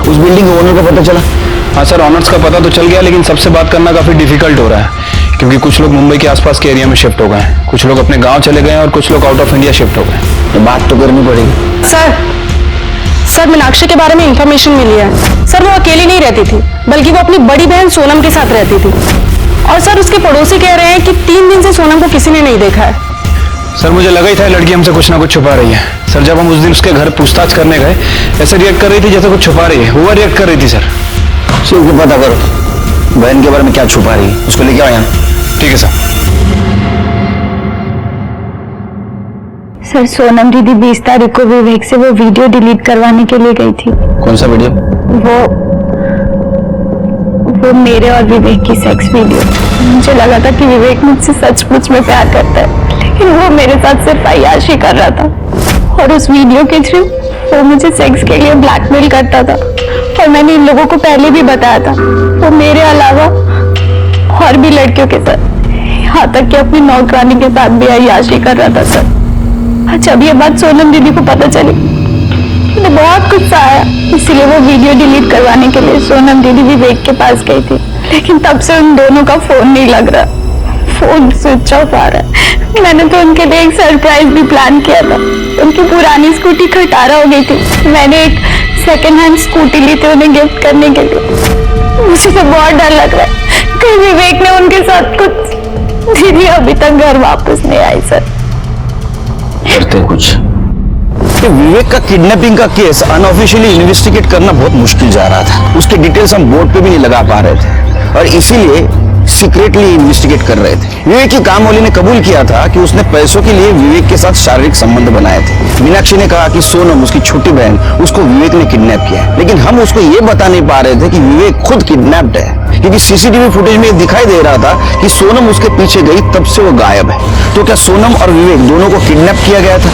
उस बिल्डिंग के ओनर का पता चला? हाँ सर, ऑनर्स का पता तो चल गया, लेकिन सबसे बात करना काफी डिफिकल्ट हो रहा है क्योंकि कुछ लोग मुंबई के आसपास के एरिया में शिफ्ट हो गए हैं, कुछ लोग अपने गांव चले गए हैं और कुछ लोग आउट ऑफ इंडिया शिफ्ट हो गए। तो बात तो करनी पड़ेगी। सर मीनाक्षी के बारे में इंफॉर्मेशन मिली है। सर वो अकेली नहीं रहती थी, बल्कि वो अपनी बड़ी बहन सोनम के साथ रहती थी। और सर उसके पड़ोसी कह रहे हैं कि 3 दिन से सोनम को किसी ने नहीं देखा है। सर मुझे लगा ही था लड़की हमसे कुछ ना कुछ छुपा रही है। सर जब हम उस दिन उसके घर पूछताछ करने गए, ऐसे रिएक्ट कर रही थी जैसे कुछ छुपा रही है, ओवर रिएक्ट कर रही थी सर। शिव को पता करो बहन के बारे में क्या छुपा रही है, उसको लेके आओ यहाँ। ठीक है सर। सर सोनम दीदी 20 तारीख को विवेक से वो वीडियो डिलीट करवाने के लिए गई थी। कौन सा वीडियो? वो मेरे और विवेक की सेक्स वीडियो। मुझे लगा था कि विवेक मुझसे सचमुच में प्यार करता है, लेकिन वो मेरे साथ सिर्फ अय्याशी कर रहा था और उस वीडियो के थ्रू वो मुझे सेक्स के लिए ब्लैकमेल करता था। और मैंने इन लोगों को पहले भी बताया था, वो मेरे अलावा और भी लड़कियों के साथ, यहाँ तक कि अपनी नौकरानी के साथ भी अय्याशी कर रहा था सर। जब ये बात सोनम दीदी को पता चली तो बहुत गुस्सा आया, इसलिए वो वीडियो डिलीट करवाने के लिए सोनम दीदी विवेक के पास गई थी। लेकिन तब से उन दोनों का फोन नहीं लग रहा, फोन स्विच ऑफ आ रहा है। मैंने तो उनके लिए एक सरप्राइज भी प्लान किया था। उनकी पुरानी स्कूटी खटारा हो गई थी, मैंने एक सेकेंड हैंड स्कूटी ली थी उन्हें गिफ्ट करने के लिए। मुझे तो बहुत डर लग रहा है कहीं विवेक ने उनके साथ कुछ। दीदी अभी तक घर वापस नहीं आई सर। करते कुछ। ये विवेक का किडनैपिंग का केस अनऑफिशियली इन्वेस्टिगेट करना बहुत मुश्किल जा रहा था। उसके डिटेल्स हम बोर्ड पे भी नहीं लगा पा रहे थे और इसीलिए सीक्रेटली इन्वेस्टिगेट कर रहे थे। विवेक की कामवाली ने कबूल किया था कि उसने पैसों के लिए विवेक के साथ शारीरिक संबंध बनाए थे। मीनाक्षी ने कहा कि सोनम उसकी छोटी बहन, उसको विवेक ने किडनैप किया है, लेकिन हम उसको ये बता नहीं पा रहे थे कि विवेक खुद किडनैप्ड है, क्योंकि सीसीटीवी फुटेज में दिखाई दे रहा था कि सोनम उसके पीछे गई तब से वो गायब है। तो क्या सोनम और विवेक दोनों को किडनैप किया गया था,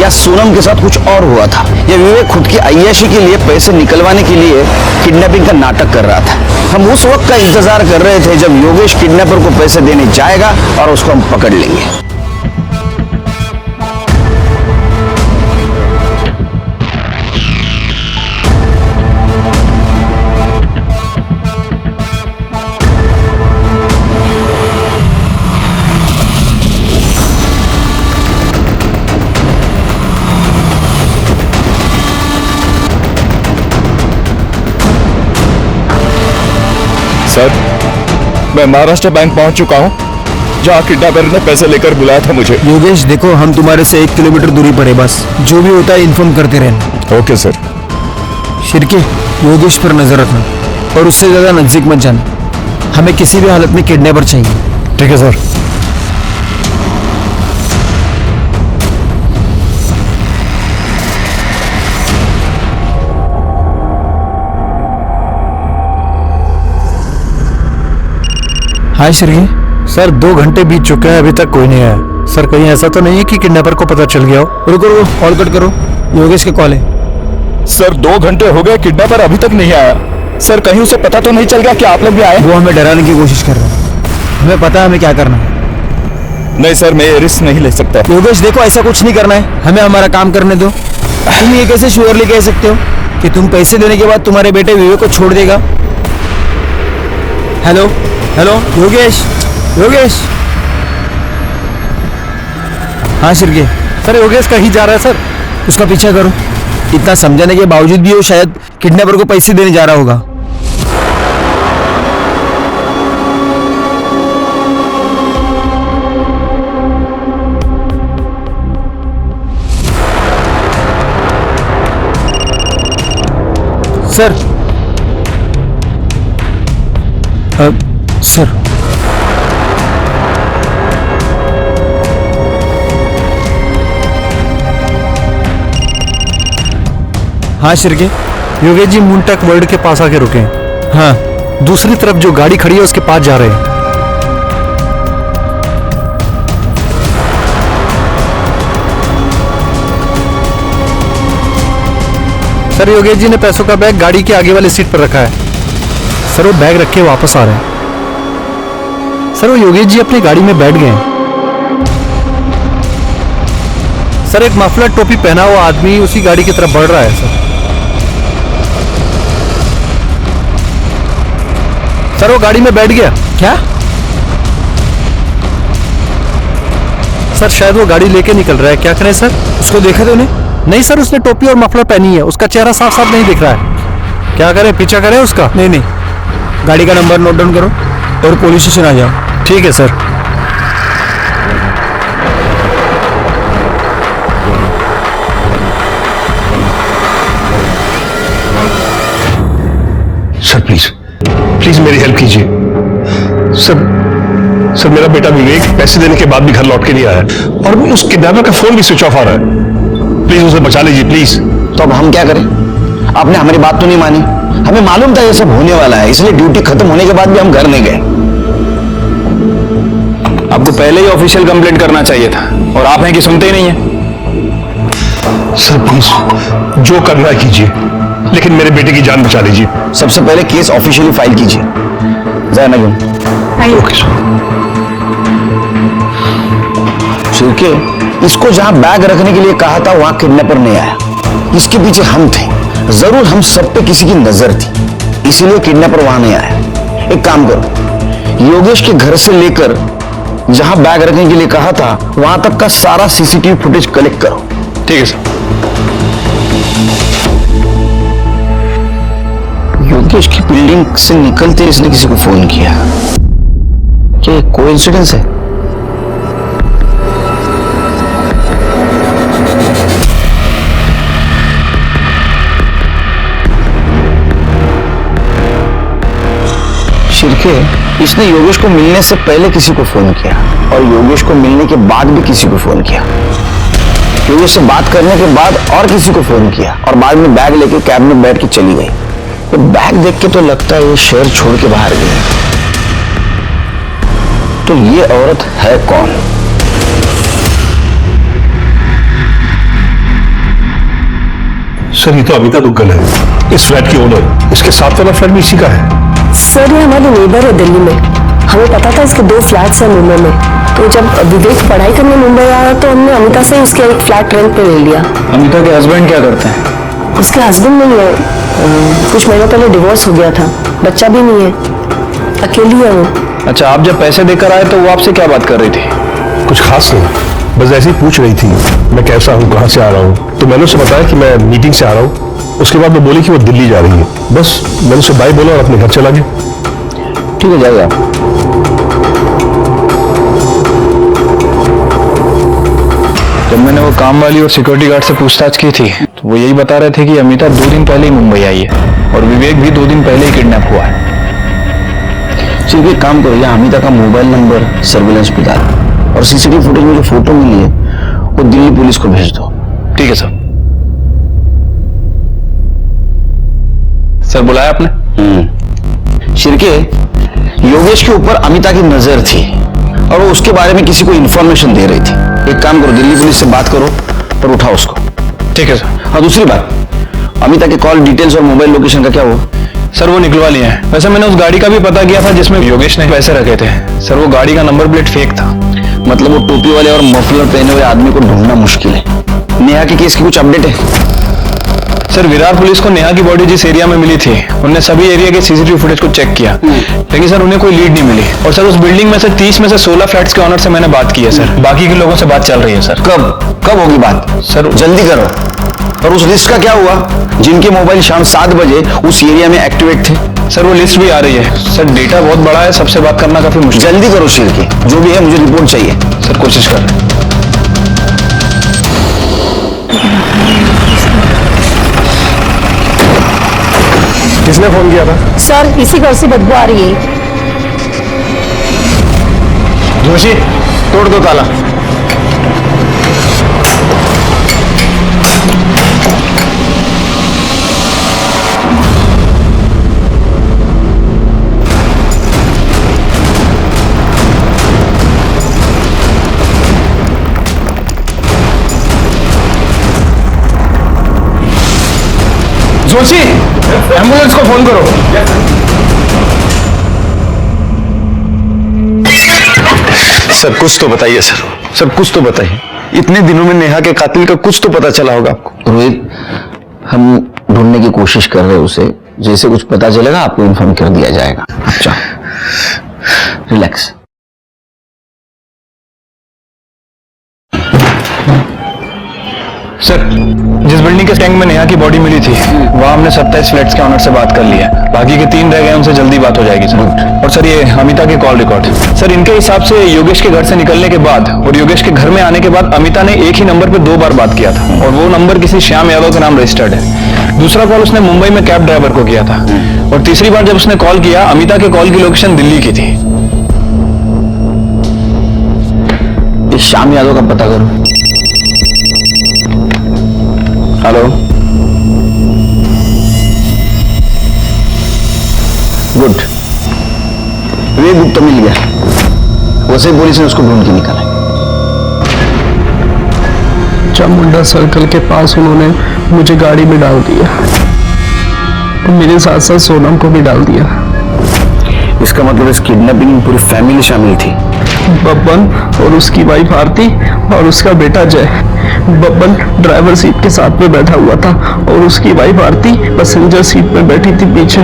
या सोनम के साथ कुछ और हुआ था, या विवेक खुद की अय्याशी के लिए पैसे निकलवाने के लिए किडनैपिंग का नाटक कर रहा था? हम उस वक्त का इंतजार कर रहे थे जब योगेश किडनैपर को पैसे देने जाएगा और उसको हम पकड़ लेंगे। सर, मैं महाराष्ट्र बैंक पहुंच चुका हूं, जहां किडनैपर ने पैसे लेकर बुलाया था मुझे। योगेश देखो, हम तुम्हारे से 1 किलोमीटर दूरी पर है, बस जो भी होता है इन्फॉर्म करते रहना। Okay sir. शिरके, योगेश पर नजर रखना और उससे ज्यादा नजदीक मत जाना। हमें किसी भी हालत में किडनैपर चाहिए। ठीक है सर। हाय श्री। सर 2 घंटे बीत चुके हैं, अभी तक कोई नहीं आया। सर कहीं ऐसा तो नहीं है कि किडनैपर को पता चल गया हो? रुको रुको, कॉल कट करो, योगेश के कॉल है। सर 2 घंटे हो गए, किडनैपर अभी तक नहीं आया। सर कहीं उसे पता तो नहीं चल गया कि आप लोग भी आए? वो हमें डराने की कोशिश कर रहा है, हमें पता है हमें क्या करना है। नहीं सर, मैं ये रिस्क नहीं ले सकता। योगेश देखो, ऐसा कुछ नहीं करना है, हमें हमारा काम करने दो। तुम ये कैसे श्योरली कह सकते हो कि तुम पैसे देने के बाद तुम्हारे बेटे विवेक को छोड़ देगा? Hello hello Yogesh, Yogesh. हाँ शिर्के। सर योगेश कहीं जा रहा है सर। उसका पीछा करो। इतना समझाने के बावजूद भी वो शायद किडनैपर को पैसे देने जा रहा होगा। सर सर हाँ शिर्के। योगेश जी मुंटक वर्ल्ड के पास आके रुके हैं। हाँ, दूसरी तरफ जो गाड़ी खड़ी है उसके पास जा रहे हैं। सर योगेश जी ने पैसों का बैग गाड़ी के आगे वाली सीट पर रखा है। सर वो बैग रख के वापस आ रहे हैं। सर वो योगेश जी अपनी गाड़ी में बैठ गए हैं। सर एक मफलर टोपी पहना हुआ आदमी उसी गाड़ी की तरफ बढ़ रहा है सर। सर वो गाड़ी में बैठ गया। क्या? सर शायद वो गाड़ी लेके निकल रहा है, क्या करें सर? उसको देखा तूने? नहीं सर, उसने टोपी और मफलर पहनी है, उसका चेहरा साफ साफ नहीं दिख रहा है। क्या करें, पीछा करें उसका? नहीं नहीं, गाड़ी का नंबर नोट डाउन करो और पुलिस स्टेशन आ जाओ। ठीक है सर। सर प्लीज प्लीज मेरी हेल्प कीजिए। सर मेरा बेटा विवेक पैसे देने के बाद भी घर लौट के नहीं आया और उस किडनैपर का फोन भी स्विच ऑफ आ रहा है। प्लीज उसे बचा लीजिए प्लीज। तो अब हम क्या करें? आपने हमारी बात तो नहीं मानी। हमें मालूम था ये सब होने वाला है, इसलिए ड्यूटी खत्म होने के बाद भी हम घर नहीं गए। आपको पहले ही ऑफिशियल कंप्लेंट करना चाहिए था और आप हैं कि सुनते ही नहीं है। सर प्लीज जो करना है कीजिए, लेकिन मेरे बेटे की जान बचा लीजिए। सबसे पहले केस ऑफिशियली फाइल कीजिए। जय नगुन। Okay sir. शिर्के, इसको जहां बैग रखने के लिए कहा था वहां किडनैपर नहीं आया। इसके पीछे हम थे, जरूर हम सब पे किसी की नजर थी, इसीलिए किडनैपर वहां नहीं आया। एक काम करो, योगेश के घर से लेकर जहां बैग रखने के लिए कहा था वहां तक का सारा सीसीटीवी फुटेज कलेक्ट करो। ठीक है सर। योगेश की बिल्डिंग से निकलते इसने किसी को फोन किया। क्या कोइंसिडेंस है? शिर्के, इसने योगेश को मिलने से पहले किसी को फोन किया और योगेश को मिलने के बाद भी किसी को फोन किया। योगेश से बात करने के बाद और किसी को फोन किया और बाद में बैग लेके कैब में बैठ के चली गई। तो बैग देख के तो लगता है ये शहर छोड़ के बाहर गई। तो ये औरत है कौन? सर ये तो अमिता दुग्गल है, इस फ्लैट की ओनर। इसके साथ वाला फ्लैट भी इसी का है। सर ये हमारे नेबर है दिल्ली में, हमें पता था इसके 2 फ्लैट्स हैं मुंबई में। तो जब विवेक पढ़ाई करने मुंबई आया तो हमने अमिता से उसके एक फ्लैट रेंट पे ले लिया। अमिता के हस्बैंड क्या करते हैं? उसके हस्बैंड नहीं है, कुछ महीनों पहले डिवोर्स हो गया था, बच्चा भी नहीं है, अकेली है वो। अच्छा, आप जब पैसे देकर आए तो वो आपसे क्या बात कर रही थी? कुछ खास नहीं, बस ऐसे ही पूछ रही थी मैं कैसा हूँ, कहाँ से आ रहा हूँ। तो मैंने उसे बताया कि मैं मीटिंग से आ रहा हूँ। उसके बाद वो बोली कि वो दिल्ली जा रही है। बस मैंने उसे बाय बोला और अपने घर चला गया। ठीक है, जाइए आप। जब मैंने वो काम वाली और सिक्योरिटी गार्ड से पूछताछ की थी तो वो यही बता रहे थे कि अमिता 2 दिन पहले ही मुंबई आई है और विवेक भी 2 दिन पहले ही किडनैप हुआ है। चलिए एक काम करो, यहाँ अमिता का मोबाइल नंबर सर्विलेंस पे डालो और सीसीटीवी फुटेज में जो फोटो मिली है वो दिल्ली पुलिस को भेज दो। ठीक है सर। सर बुलाया आपने? शिर्के, योगेश के ऊपर अमिता की नजर थी और वो उसके बारे में किसी को इंफॉर्मेशन दे रही थी। एक काम करो, दिल्ली पुलिस से बात करो और उठाओ उसको। ठीक है सर। हाँ, दूसरी बात, अमिता के कॉल डिटेल्स और मोबाइल लोकेशन का क्या हुआ? सर वो निकलवा लिए हैं। वैसे मैंने उस गाड़ी का भी पता किया था जिसमें योगेश ने पैसे रखे थे। सर वो गाड़ी का नंबर प्लेट फेक था। मतलब वो टोपी वाले और मफलर पहने हुए आदमी को ढूंढना मुश्किल है। नेहा के केस की कुछ अपडेट है? सर विरार पुलिस को नेहा की बॉडी जिस एरिया में मिली थी उन्होंने सभी एरिया के सीसीटीवी फुटेज को चेक किया, लेकिन सर उन्हें कोई लीड नहीं मिली। और सर उस बिल्डिंग में से 30 में से 16 फ्लैट्स के ऑनर से मैंने बात की है सर। बाकी के लोगों से बात चल रही है सर। कब होगी बात? सर जल्दी करो। और उस लिस्ट का क्या हुआ जिनके मोबाइल शाम 7 बजे उस एरिया में एक्टिवेट थे? सर वो लिस्ट भी आ रही है सर। डेटा बहुत बड़ा है, सबसे बात करना काफी मुश्किल। जल्दी करो शेर की, जो भी है मुझे रिपोर्ट चाहिए। सर कोशिश कर रहे हैं। किसने फोन किया था? सर इसी घर से बदबू आ रही है। जोशी तोड़ दो ताला। जोशी, एम्बुलेंस को फोन करो। सर कुछ तो बताइए सर। सर कुछ तो बताइए। इतने दिनों में नेहा के कातिल का कुछ तो पता चला होगा आपको। रोहित, हम ढूंढने की कोशिश कर रहे हैं उसे। जैसे कुछ पता चलेगा आपको इन्फॉर्म कर दिया जाएगा। अच्छा, रिलैक्स। सर जिस बिल्डिंग के टैंक में नेहा की बॉडी मिली थी वहां हमने 27 फ्लैट्स के ऑनर से बात कर ली है। बाकी के 3 रह गए, उनसे जल्दी बात हो जाएगी सर। और सर ये अमिता के कॉल रिकॉर्ड सर, इनके हिसाब से योगेश के घर से निकलने के बाद और योगेश के घर में आने के बाद अमिता ने एक ही नंबर पे 2 बार बात किया था और वो नंबर किसी श्याम यादव के नाम रजिस्टर्ड है। दूसरा कॉल उसने मुंबई में कैब ड्राइवर को किया था और तीसरी बार जब उसने कॉल किया अमिता के कॉल की लोकेशन दिल्ली की थी। इस श्याम यादव का पता करो। Hello, good. विवेक गुप्ता मिल गया। वैसे ही पुलिस ने उसको ढूंढ के निकाला। चामुंडा सर्कल के पास उन्होंने मुझे गाड़ी में डाल दिया और मेरे साथ साथ सोनम को भी डाल दिया। इसका मतलब इस किडनैपिंग में पूरी फैमिली शामिल थी। बब्बन और उसकी वाइफ आरती और उसका बेटा जय। बब्बन ड्राइवर सीट के साथ में बैठा हुआ था और उसकी वाइफ आरती पैसेंजर सीट में बैठी थी पीछे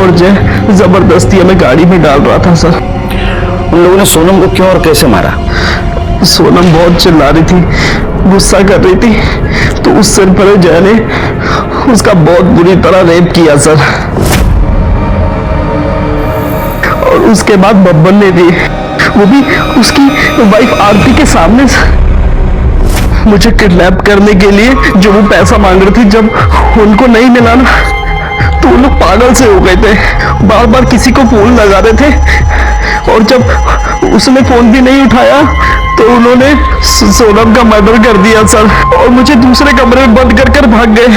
और जय जबरदस्ती हमें गाड़ी में डाल रहा था सर। उन लोगों ने सोनम को क्यों और कैसे मारा? सोनम बहुत चिल्ला रही थी, गुस्सा कर रही थी, तो उस सिर पर जय ने उसका बहुत बुरी तरह रेप किया सर। और उसके बाद बब्बन ने भी, वो भी उसकी वाइफ आरती के सामने मुझे किडनैप करने के लिए जो वो पैसा मांग रहे थे, जब उनको नहीं मिला ना तो वो लोग पागल से हो गए थे। बार बार किसी को फोन लगा रहे थे और जब उसने फोन भी नहीं उठाया तो उन्होंने सोनम का मर्डर कर दिया सर और मुझे दूसरे कमरे में बंद कर भाग गए।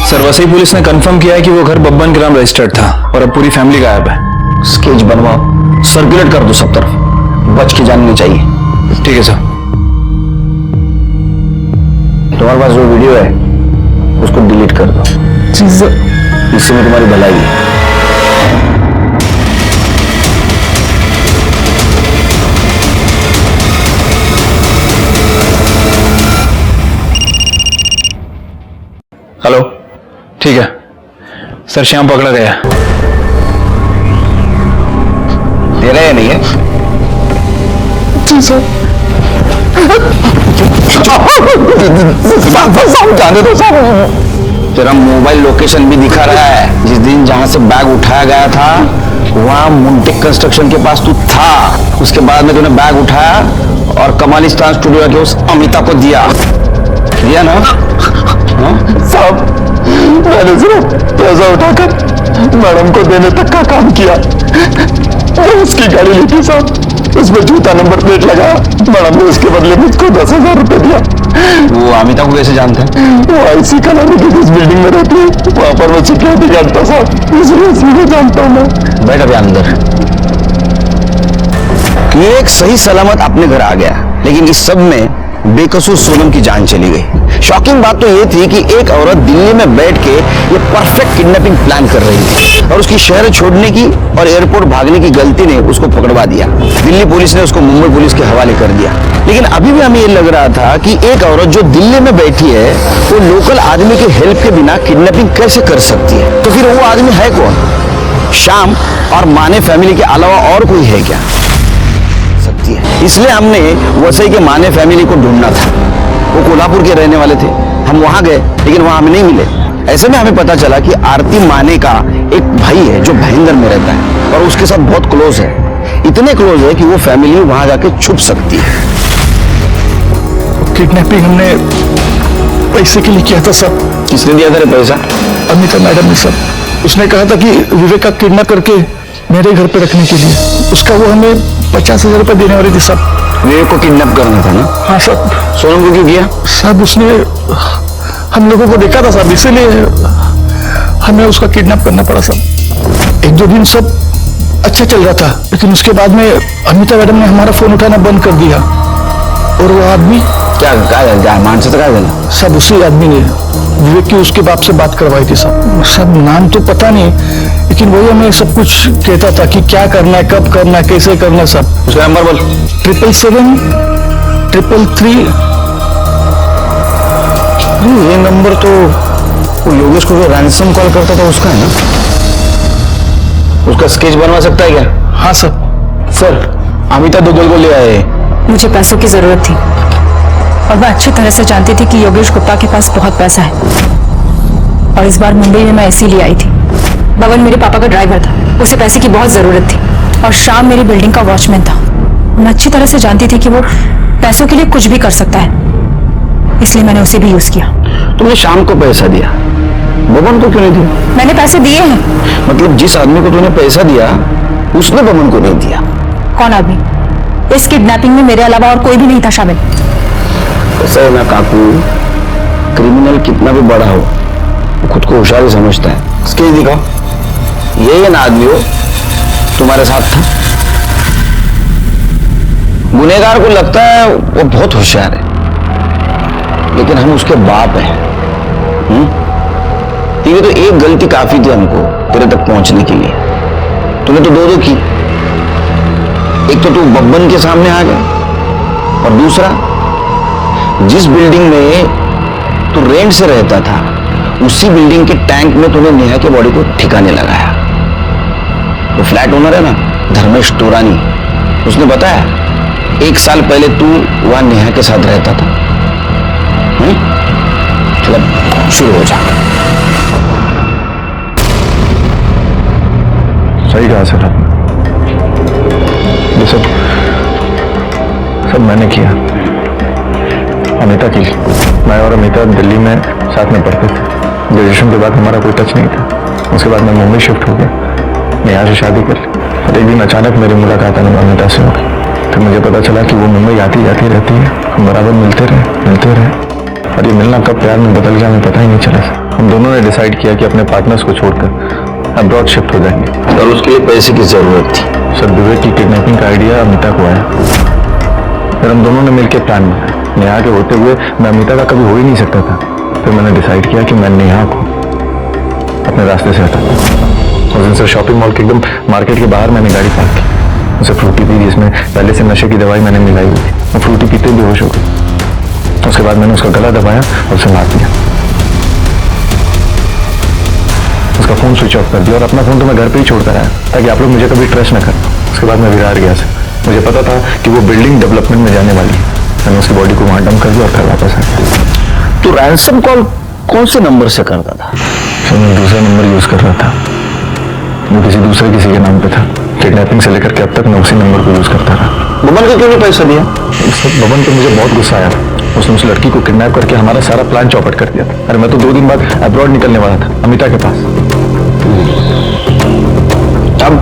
सर वसई पुलिस ने कंफर्म किया है कि वो घर बब्बन के नाम रजिस्टर्ड था और अब पूरी फैमिली गायब है। स्केच बनवाओ, सर्कुलेट कर दो सब तरफ, बच के जाननी चाहिए। ठीक है सर। तुम्हारे पास जो वीडियो है उसको डिलीट कर दो। जी सर। इससे में तुम्हारी भलाई है। हेलो, ठीक है सर, श्याम पकड़ा गया। तेरा या नहीं है? जी सर। जाने दो साहब। तेरा मोबाइल लोकेशन भी दिखा रहा है। जिस दिन जहां से बैग उठाया गया था वहां मुंटिक कंस्ट्रक्शन के पास तू था। उसके बाद में तूने बैग उठाया और कमालिस्तान स्टूडियो के उस अमिता को दिया ना? साहब मैंने सिर्फ पैसा उठाकर मैडम को देने तक का काम किया। उसकी गाड़ी ली थी साहब, उसमें जूता नंबर प्लेट लगा। मैडम ने उसके बदले मुझको 10,000 रुपए दिया। वो अमिता को कैसे जानते हैं? वो आईसी कॉलोनी की जिस बिल्डिंग में रहती है वहां पर मैं सिक्योरिटी गार्ड था साहब, इसलिए सीधे जानता हूँ मैं। बैठ अभी अंदर। ये एक सही सलामत अपने घर आ गया, लेकिन इस सब में बेकसूर सोनम की जान चली गई। शॉकिंग बात तो ये थी कि एक औरत दिल्ली में बैठ के ये परफेक्ट किडनैपिंग प्लान कर रही थी और उसकी शहर छोड़ने की और एयरपोर्ट भागने की गलती ने उसको पकड़वा दिया। दिल्ली पुलिस ने उसको मुंबई पुलिस के हवाले कर दिया। लेकिन अभी भी हमें ये लग रहा था कि एक औरत जो दिल्ली में बैठी है वो लोकल आदमी की हेल्प के बिना किडनैपिंग कैसे कर सकती है? तो फिर वो आदमी है कौन? श्याम और माने फैमिली के अलावा और कोई है क्या? सकती है। इसलिए हमने वसई के माने फैमिली को ढूंढना था। वो कोल्हापुर के रहने वाले थे। हम वहां गए लेकिन वहां हमें नहीं मिले। ऐसे में हमें पता चला कि आरती माने का एक भाई है जो भाईंदर में रहता है और उसके साथ बहुत क्लोज है। इतने क्लोज है कि वो फैमिली वहां जाके छुप सकती है। किडनैपिंग हमने पैसे के लिए किया था सर। किसने दिया था रे पैसा? अमिता मैडम ने सर। उसने कहा था कि विवेक का किडनैप करके मेरे घर पे रखने के लिए उसका वो हमें 50,000 रुपए देने वाली थी सर। विवेक को किडनैप करना था ना? हाँ सर। सोनम को क्यों किया? साहब उसने हम लोगों को देखा था साहब, इसीलिए हमें उसका किडनैप करना पड़ा साहब। एक दो दिन सब अच्छा चल रहा था, लेकिन उसके बाद में अमिता मैडम ने हमारा फोन उठाना बंद कर दिया और वो आदमी क्या मानसिक क्या देना? सब उसी आदमी ने विवेक की उसके बाप से बात करवाई थी साहब। सब नाम तो पता नहीं, लेकिन वही हमें सब कुछ कहता था कि क्या करना है, कब करना है, कैसे करना है सब। उसका नंबर बोल। 777-333। ये नंबर तो वो योगेश को जो रैंसम कॉल करता था उसका है ना? उसका स्केच बनवा सकता है क्या? हाँ सर। सर अमिता दुग्गल को ले आए। मुझे पैसों की जरूरत थी और मैं अच्छी तरह से जानती थी कि योगेश गुप्ता के पास बहुत पैसा है और इस बार मुंबई में मैं इसीलिए आई थी। बबन मेरे पापा का ड्राइवर था, उसे पैसे की बहुत जरूरत थी और श्याम मेरी बिल्डिंग का वॉचमैन था। मैं अच्छी तरह से जानती थी कि वो पैसों के लिए कुछ भी कर सकता है, इसलिए मैंने उसे भी यूज किया। तुमने श्याम को पैसा दिया, बबन को क्यों नहीं दिया? मैंने पैसे दिए हैं। मतलब जिस आदमी को तूने पैसा दिया उसने बबन को नहीं दिया? कौन आदमी? इस किडनैपिंग में मेरे अलावा और कोई भी नहीं था शामिल। ऐसा है ना काकू, क्रिमिनल कितना भी बड़ा हो वो खुद को होशियार समझता है। स्केच दिखाओ। ये ना आदमी हो तुम्हारे साथ था। गुनहगार को लगता है वो बहुत होशियार है, लेकिन हम उसके बाप हैं। ठीक है, तो एक गलती काफी थी हमको तेरे तक पहुंचने के लिए। तूने तो दो की। एक तो तू बब्बन के सामने आ गया और दूसरा जिस बिल्डिंग में तू रेंट से रहता था उसी बिल्डिंग के टैंक में तूने नेहा के बॉडी को ठिकाने लगाया। वो फ्लैट ओनर है ना धर्मेश टोरानी, उसने बताया 1 साल पहले तू वहां नेहा के साथ रहता था। मतलब शुरू हो जा। सही कहा सर आपने। ये सब मैंने किया अमिता के लिए। मैं और अमिता दिल्ली में साथ में पढ़ते थे। ग्रेजुएशन के बाद हमारा कोई टच नहीं था। उसके बाद मैं मुंबई शिफ्ट हो गया, मैं यहाँ से शादी कर ली और एक दिन अचानक मेरी मुलाकात अमिता से हो गई। फिर मुझे पता चला कि वो मुंबई आती जाती रहती है। हम बराबर मिलते रहे और ये मिलना कब प्यार में बदल गया हमें पता ही नहीं चला। हम दोनों ने डिसाइड किया कि अपने पार्टनर्स को छोड़कर अब्रॉड शिफ्ट हो जाएंगे। और उसके लिए पैसे की जरूरत थी। सर विवेक की किडनैपिंग का आइडिया अमिता को आया। फिर हम दोनों ने मिलकर प्लान बनाया। नेहा के होते हुए मैं अमिता का कभी हो ही नहीं सकता था। फिर मैंने डिसाइड किया कि मैं नेहा को अपने रास्ते से हटाता। उस दिन सर शॉपिंग मॉल के एकदम मार्केट के बाहर मैंने गाड़ी पार्क की। उसे फ्रूटी पी, जिसमें पहले से नशे की दवाई मैंने मिलाई हुई थी। मैं फ्रूटी पीते ही बेहोश हो गई। उसके बाद मैंने उसका गला दबाया और उसे मार दिया। उसका फोन स्विच ऑफ कर दिया और अपना फोन तो मैं घर पे ही छोड़कर आया ताकि आप लोग मुझे कभी ट्रस्ट न करें। उसके बाद मैं विरार गया सर। मुझे पता था कि वो बिल्डिंग डेवलपमेंट में जाने वाली है। मैंने उसकी बॉडी को वहां डंप कर दिया और घर वापस आ गया। तो रैंसम कॉल कौन से नंबर से करता था? सर मैं दूसरा नंबर यूज कर रहा था, वो किसी के नाम पे था। किडनैपिंग से लेकर के अब तक मैं उसी नंबर को यूज करता रहा। बबन को क्यों नहीं पैसा दिया? सर बबन पे मुझे बहुत गुस्सा आया। उसने उस लड़की को किडनैप करके हमारा सारा प्लान चौपट कर दिया था। अरे मैं तो 2 दिन बाद अब्रॉड निकलने वाला था अमिता के पास। अब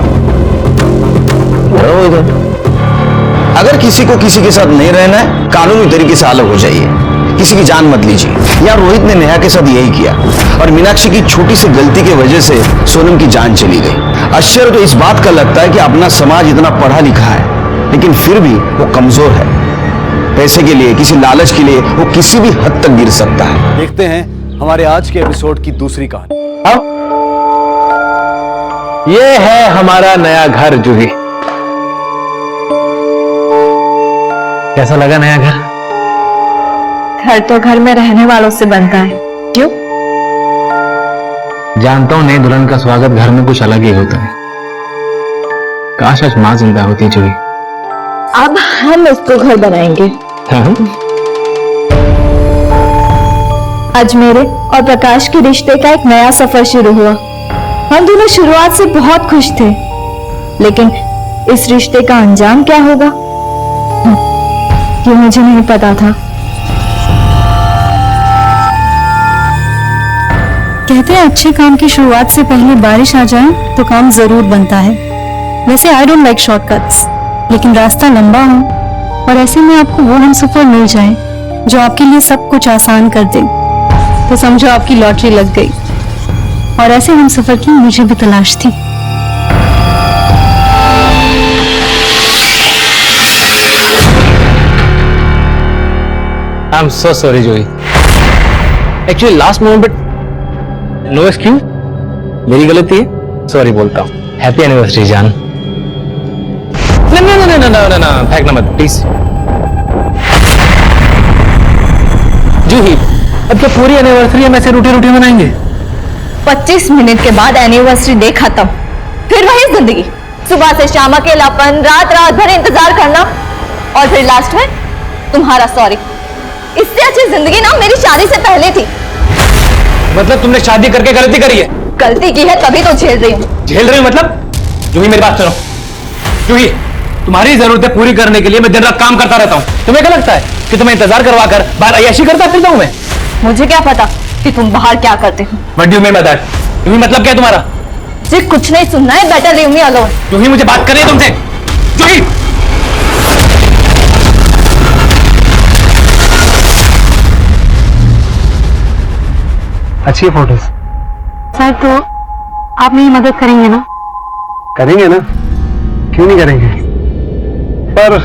रहो इधर। अगर किसी को किसी के साथ नहीं रहना है कानूनी तरीके से अलग हो जाइए, किसी की जान मत लीजिए। यार रोहित ने नेहा के साथ यही किया और मीनाक्षी की छोटी सी गलती की वजह से सोनम की जान चली गई। आश्चर्य तो इस बात का लगता है कि अपना समाज इतना पढ़ा लिखा है लेकिन फिर भी वो कमजोर है। पैसे के लिए, किसी लालच के लिए वो किसी भी हद तक गिर सकता है। देखते हैं हमारे आज के एपिसोड की दूसरी कहानी। ये है हमारा नया घर जूही। कैसा लगा नया घर? घर तो घर में रहने वालों से बनता है। क्यों? जानता हूं नई दुल्हन का स्वागत घर में कुछ अलग ही होता है। काश आज मां जिंदा होती जूही। अब हम इसको घर बनाएंगे। आज मेरे और प्रकाश के रिश्ते का एक नया सफर शुरू हुआ। हम दोनों शुरुआत से बहुत खुश थे, लेकिन इस रिश्ते का अंजाम क्या होगा ये मुझे नहीं पता था। कहते हैं अच्छे काम की शुरुआत से पहले बारिश आ जाए तो काम जरूर बनता है। वैसे आई डोंट लाइक शॉर्टकट्स, लेकिन रास्ता लंबा हो और ऐसे में आपको वो हमसफर मिल जाए जो आपके लिए सब कुछ आसान कर दे तो समझो आपकी लॉटरी लग गई। और ऐसे हमसफर की मुझे भी तलाश थी। I am so sorry Juhi. Actually last moment but no excuse, मेरी गलती है, सॉरी बोलता हूँ। हैप्पी एनिवर्सरी जान। ना फेंकना मत प्लीज। जूही अब तो पूरी एनिवर्सरी हम ऐसे रूटी मनाएंगे? 25 मिनट के बाद एनिवर्सरी डे खत्म, फिर वही जिंदगी। सुबह से शाम अकेलापन, रात भर इंतजार करना और फिर लास्ट में तुम्हारा सॉरी। इससे अच्छी जिंदगी ना मेरी शादी से पहले थी। मतलब तुमने शादी करके गलती करी है? गलती की है तभी तो झेल रही हूँ। झेल रही हूँ मतलब? जूही मेरी बात सुनो। जूही तुम्हारी जरूरतें पूरी करने के लिए मैं दिन रात काम करता रहता हूँ। तुम्हें क्या लगता है कि तुम्हें इंतजार करवा कर बाहर अय्याशी करता फिरता हूँ मैं? मुझे क्या पता कि तुम बाहर क्या करते हो। What do you mean by that? जूही मतलब क्या तुम्हारा? जी कुछ नहीं सुनना है, बेटर लीव मी अलोन। जूही मुझे बात करनी है तुमसे। जूही अच्छी फोटोज। सर तो आप मेरी मदद करेंगे ना? करेंगे ना, क्यों नहीं करेंगे। पर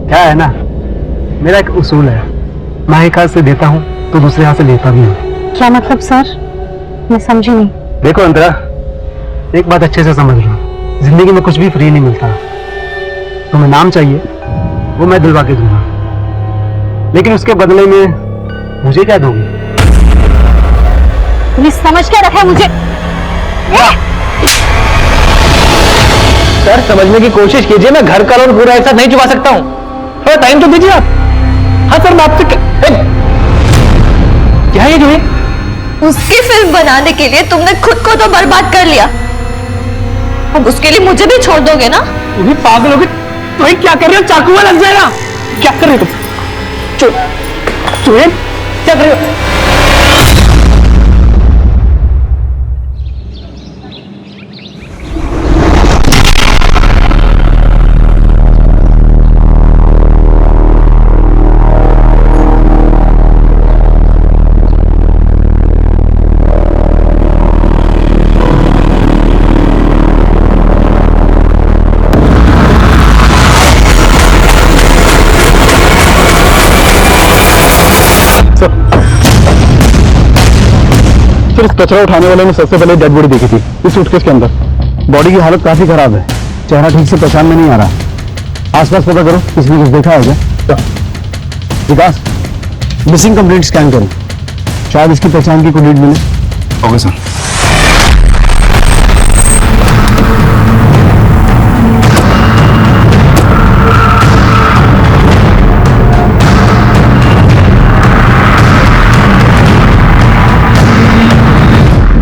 क्या है ना, मेरा एक उसूल है, मैं एक हाथ से देता हूँ तो दूसरे हाथ से लेता भी हूँ। क्या मतलब सर? मैं समझी नहीं। देखो अंतरा, एक बात अच्छे से समझ लो, जिंदगी में कुछ भी फ्री नहीं मिलता। तुम्हें नाम चाहिए वो मैं दिलवा के दूंगा, लेकिन उसके बदले में मुझे क्या दोगी? तुमने समझ क्या रखा है मुझे? सर समझने की कोशिश कीजिए, मैं घर का लोन पूरा एक साथ नहीं चुका सकता हूँ, थोड़ा टाइम तो दीजिए आप। हाँ सर मैं आपसे क्या है जूही? उसकी फिल्म बनाने के लिए तुमने खुद को तो बर्बाद कर लिया, अब उसके लिए मुझे भी छोड़ दोगे ना? तुम्हें पागल हो गए? तुम्हें क्या कर रहे हो? चाकू में लग जाएगा। क्या कर रहे हो तुम? क्या कर रहे हो? इस कचरा उठाने वाले ने सबसे पहले डेड बॉडी देखी थी इस सूटकेस के अंदर। बॉडी की हालत काफी खराब है, चेहरा ठीक से पहचान में नहीं आ रहा। आसपास पता करो किसी ने कुछ देखा है क्या? विकास, मिसिंग कंप्लेंट स्कैन करो, शायद इसकी पहचान की कोई लीड मिले। Okay sir.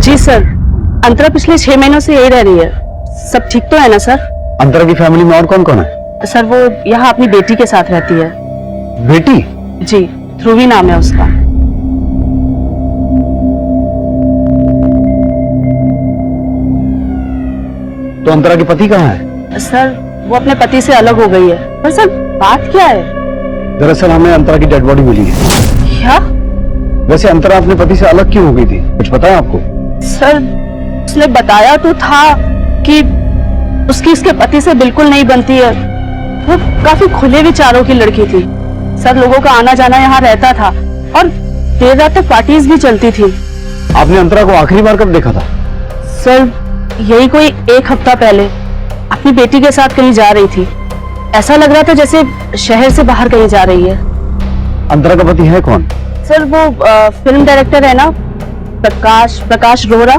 जी सर, अंतरा पिछले 6 महीनों से यही रह रही है। सब ठीक तो है ना सर? अंतरा की फैमिली में और कौन कौन है? सर वो यहाँ अपनी बेटी के साथ रहती है। बेटी? जी, ध्रुवी नाम है उसका। तो अंतरा के पति कहाँ है? सर वो अपने पति से अलग हो गई है। पर सर बात क्या है? दरअसल हमें अंतरा की डेड बॉडी मिली है। क्या? वैसे अंतरा अपने पति से अलग क्यों हो गई थी, कुछ पता है आपको? सर उसने बताया तो था कि उसकी इसके पति से बिल्कुल नहीं बनती है, वो काफी खुले विचारों की लड़की थी सर। लोगों का आना जाना यहाँ रहता था और देर रात तक पार्टीज भी चलती थी। आपने अंतरा को आखिरी बार कब देखा था? सर यही कोई 1 हफ्ता पहले अपनी बेटी के साथ कहीं जा रही थी। ऐसा लग रहा था जैसे शहर से बाहर कहीं जा रही है। अंतरा का पति है कौन? सर वो फिल्म डायरेक्टर है ना, प्रकाश रोहरा।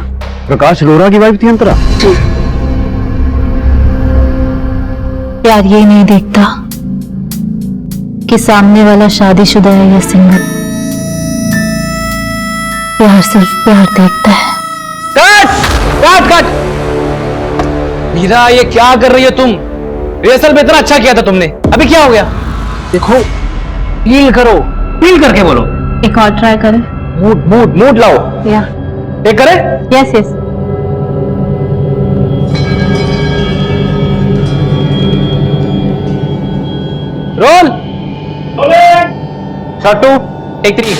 प्रकाश रोहरा की वाइफ थी अंतरा? जी। प्यार ये नहीं देखता कि सामने वाला शादीशुदा है या सिंगल। प्यार सिर्फ प्यार देखता है। कट! मीरा, ये क्या कर रही हो तुम? रिहर्सल में इतना अच्छा किया था तुमने, अभी क्या हो गया? देखो, फील करो, फील करके बोलो। एक और ट्राई करें? मूड लाओ। या एक करे? Yes yes. Roll. Shot 2 take 3।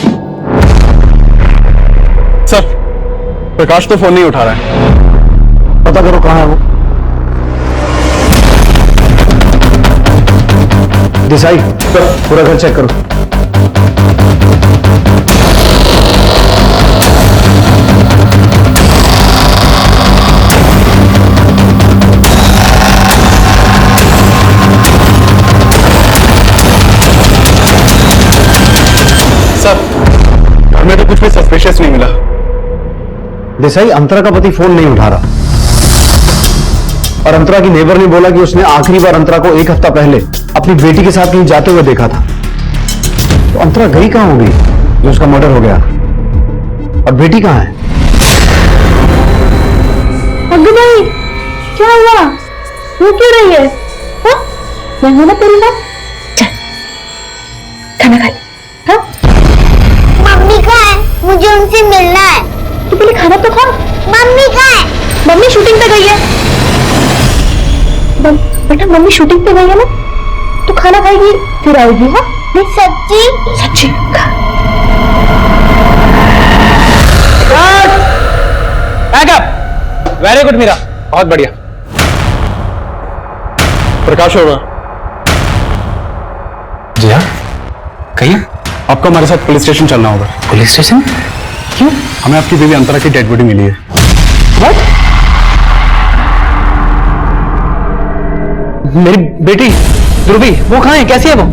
Sir, Prakash तो फोन नहीं उठा रहा है। पता करो कहाँ है वो। देसाई, पूरा घर चेक करो। सर, हमें तो कुछ भी सस्पिशियस नहीं मिला। देसाई, अंतरा का पति फोन नहीं उठा रहा और अंतरा की नेबर ने बोला कि उसने आखिरी बार अंतरा को 1 हफ्ता पहले अपनी बेटी के साथ कहीं जाते हुए देखा था। तो अंतरा गई कहां होगी जो उसका मर्डर हो गया? और बेटी कहां है? अग्गू भाई, क्या हुआ? वो क्यों रही है? हाँ? मैं हूं ना तेरी बात। चल, खाना खा ले। हाँ? मम्मी कहाँ है? मुझे उनसे मिलना है। तू पहले खाना तो खा। मम्मी कहाँ है? मम्मी शूटिंग पे गई है। बेटा, मम्मी शूटिंग पे गई है ना, तू खाना खाएगी फिर आएगी। हाँ? नहीं सच्ची? सच्ची खा। बैकअप। वेरी गुड मीरा, बहुत बढ़िया। प्रकाश होगा। जी हाँ, कहिए। आपको हमारे साथ पुलिस स्टेशन चलना होगा। Police station? क्यों? हमें आपकी बीवी अंतरा की डेड बॉडी मिली है। What? मेरी बेटी ध्रुवी, वो कहाँ है? कैसी है वो?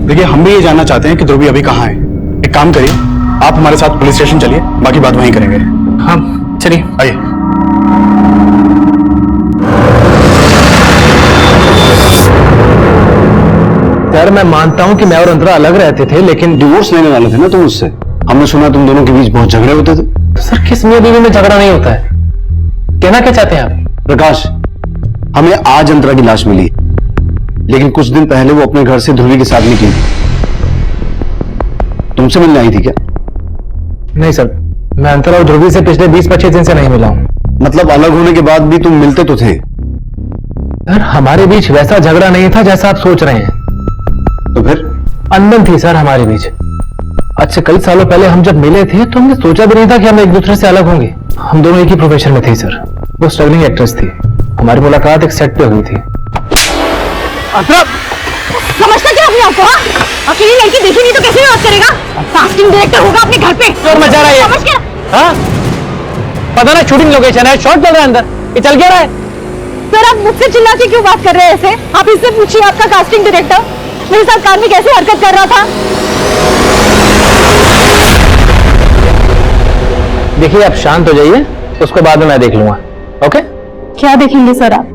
देखिए, हम भी ये जानना चाहते हैं कि ध्रुवी अभी कहाँ है। एक काम करिए, आप हमारे साथ पुलिस स्टेशन चलिए, बाकी बात वहीं करेंगे। हाँ चलिए। आइए। सर, मैं मानता हूँ कि मैं और अंतरा अलग रहते थे, लेकिन डिवोर्स लेने वाले थे ना तुम उससे। हमने सुना तुम दोनों के बीच बहुत झगड़े होते थे। सर, किस मियां बीवी में झगड़ा नहीं होता है? कहना क्या चाहते हैं आप? प्रकाश, हमें आज अंतरा की लाश मिली, लेकिन कुछ दिन पहले वो अपने घर से ध्रुवी के साथ निकली थी। तुमसे मिलने आई थी क्या? नहीं सर, मैं अंतरा और ध्रुवी से पिछले 20-25 दिन से नहीं मिला हूँ। मतलब अलग होने के बाद भी तुम मिलते तो थे? सर, हमारे बीच वैसा झगड़ा नहीं था जैसा आप सोच रहे हैं। तो फिर? अनबन थी सर हमारे बीच। आज से कई सालों पहले हम जब मिले थे तो हमने सोचा भी नहीं था कि हम एक दूसरे से अलग होंगे। हम दोनों एक ही प्रोफेशन में थे सर। वो स्ट्रगलिंग एक्ट्रेस थी, हमारी मुलाकात एक सेट पे हुई थी। समझता क्या अपने आपको? अकेली लड़की देखी नहीं तो कैसे बात करेगा? कास्टिंग डायरेक्टर होगा अपने घर पे। शोर मचा रहा है। समझ गया? हाँ? पता ना, शूटिंग लोकेशन है, शॉट चल रहा है अंदर, ये चल क्या रहा है? सर, आप मुझसे चिल्ला के क्यों बात कर रहे हैं ऐसे? आप इससे पूछिए, आपका कास्टिंग डायरेक्टर मेरे साथ कार में कैसे हरकत कर रहा था। देखिए, आप शांत हो जाइए, उसको बाद में मैं देख लूंगा। ओके? क्या देखेंगे सर आप?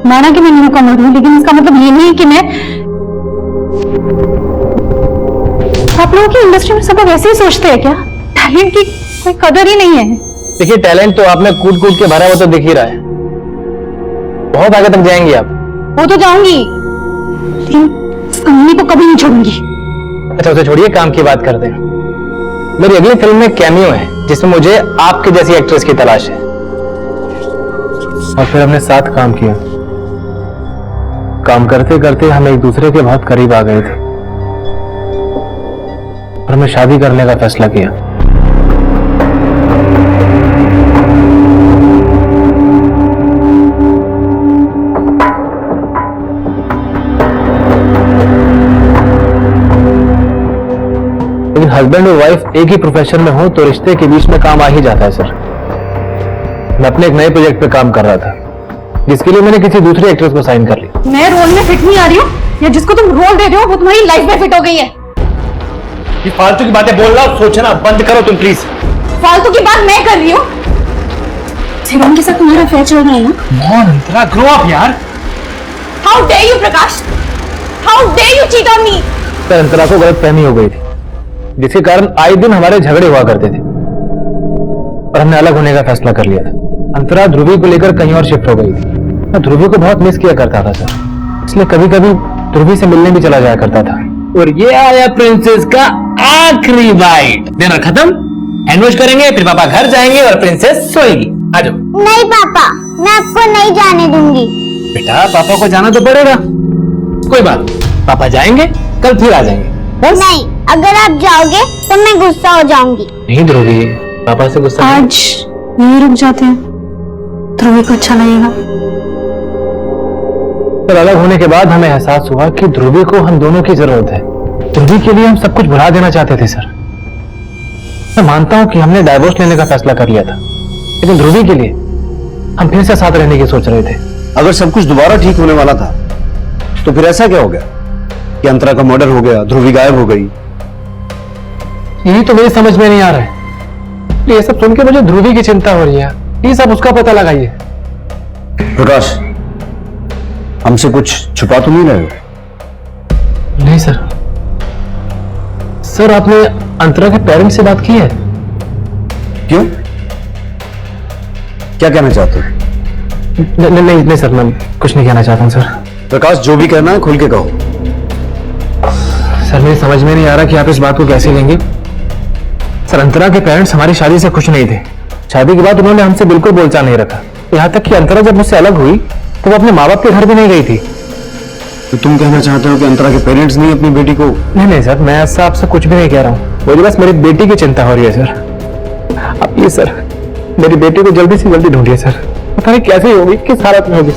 माना कि मैं न्यू कमर हूं, लेकिन इसका मतलब ये नहीं कि मैं। आप लोगों की इंडस्ट्री में सब लोग ऐसे ही सोचते हैं क्या? टैलेंट की कोई कदर ही नहीं है। देखिए, टैलेंट तो आप में कूद कूद के भरा हुआ तो दिख ही रहा है। बहुत आगे तक जाएंगे आप। वो तो जाऊंगी, लेकिन इस कहानी को कभी नहीं छोड़ूंगी। अच्छा, उसे छोड़िए, काम की बात करते हैं। मेरी अगली फिल्म में कैमियो है जिसमें मुझे आपके जैसी एक्ट्रेस की तलाश है। और फिर हमने साथ काम किया। काम करते करते हम एक दूसरे के बहुत करीब आ गए थे और हमें शादी करने का फैसला किया। हस्बैंड और वाइफ एक ही प्रोफेशन में हो तो रिश्ते के बीच में काम आ ही जाता है सर। मैं अपने एक नए प्रोजेक्ट पे काम कर रहा था, जिसके लिए मैंने किसी दूसरे एक्ट्रेस को साइन कर लिया। मैं रोल में फिट नहीं आ रही हूँ, या जिसको तुम रोल दे रहे हो वो तुम्हारी लाइफ में फिट हो गई है। ये फालतू की बातें बोल रहा हूँ, सोचना बंद करो तुम प्लीज। फालतू की बात मैं कर रही हूँ। शिवम के साथ तुम्हारा अफेयर चल रहा है ना? अंतरा ग्रो अप यार। How dare you Prakash, how dare you cheat on me. पर अंतरा को गलतफहमी हो गई थी, जिसके कारण आए दिन हमारे झगड़े हुआ करते थे और हमने अलग होने का फैसला कर लिया था। अंतरा ध्रुवी को लेकर कहीं और शिफ्ट हो गई थी। मैं ध्रुवी को बहुत मिस किया करता था सर, इसलिए कभी कभी ध्रुवी से मिलने भी चला जाया करता था। और ये आया प्रिंसेस का आखिरी बाइट। डिनर खत्म, हैंड वॉश करेंगे, फिर पापा घर जाएंगे और प्रिंसेस सोएगी। आ जाओ। नहीं पापा, मैं आपको नहीं जाने दूंगी। बेटा पापा को जाना तो पड़ेगा, कोई बात, पापा जाएंगे, कल फिर आ जाएंगे। बस? नहीं, अगर आप जाओगे तो मैं गुस्सा हो जाऊंगी। नहीं ध्रुवी, पापा से गुस्सा नहीं। आज यही रुक जाते हैं, ध्रुवी को अच्छा लगेगा। पर अलग होने के बाद हमें एहसास हुआ कि ध्रुवी को हम दोनों की जरूरत है। ध्रुवी के लिए हम सब कुछ भुला देना चाहते थे सर। मैं मानता हूं कि हमने डाइवोर्स लेने का फैसला कर लिया था, लेकिन ध्रुवी के लिए हम फिर से साथ रहने की सोच रहे थे। अगर सब कुछ दोबारा ठीक होने वाला था तो फिर ऐसा क्या हो गया कि अंतरा का मर्डर हो गया, ध्रुवी गायब हो गई? यही तो मेरी समझ में नहीं आ रहा है। ये सब सुन के मुझे ध्रुवी की चिंता हो रही है। ये सब उसका पता लगाइए। प्रकाश, हमसे कुछ छुपा तो नहीं रहे हो? नहीं सर। सर आपने अंतरा के पेरेंट्स से बात की है? क्यों, क्या कहना चाहते हो? नहीं सर, मैं कुछ नहीं कहना चाहता हूं सर। प्रकाश, जो भी कहना है खुल के कहो। सर मेरी समझ में नहीं आ रहा कि आप इस बात को कैसे लेंगे। सर अंतरा के पेरेंट्स हमारी शादी से खुश नहीं थे। शादी के बाद उन्होंने हमसे बिल्कुल बोलचाल नहीं रखा। यहाँ तक कि अंतरा जब मुझसे अलग हुई तो वो अपने माँ बाप के घर भी नहीं गई थी। तो तुम कहना चाहते हो कि अंतरा के पेरेंट्स नहीं अपनी बेटी को? नहीं सर, मैं ऐसा आपसे कुछ भी नहीं कह रहा हूँ। मुझे बस मेरी बेटी की चिंता हो रही है सर। आप ये सर मेरी बेटी को जल्दी से जल्दी ढूंढिए सर। पता नहीं कैसे होगी, किस हालत में होगी।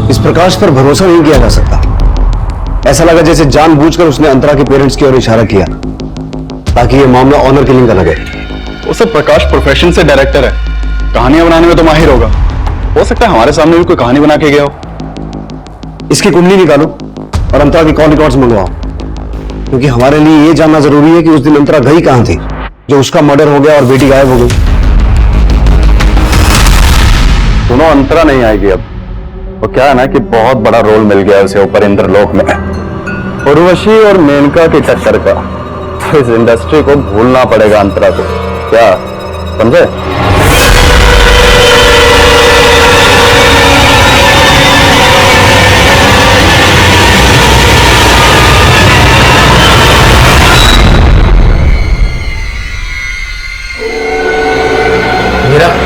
इस प्रकाश पर भरोसा नहीं किया जा सकता। ऐसा लगा जैसे जानबूझकर उसने अंतरा के पेरेंट्स की ओर इशारा किया ताकि ये मामला ऑनर किलिंग का लगे। वो सब प्रकाश प्रोफेशन से डायरेक्टर है, कहानियां बनाने में तो माहिर होगा। हो सकता है हमारे सामने भी कोई कहानी बना के गया हो। इसकी कुंडली निकालो और अंतरा की कॉल रिकॉर्ड्स मंगवाओ, क्योंकि हमारे लिए ये जानना जरूरी है कि उस दिन अंतरा गई कहां थी जो उसका मर्डर हो गया और बेटी गायब हो गई। सुनो, अंतरा नहीं आएगी अब। वो क्या है ना कि बहुत बड़ा रोल मिल गया उसे ऊपर इंद्रलोक में, उर्वशी और मेनका की टक्कर का। तो इस इंडस्ट्री को भूलना पड़ेगा अंतरा को, क्या समझे? मेरा तुम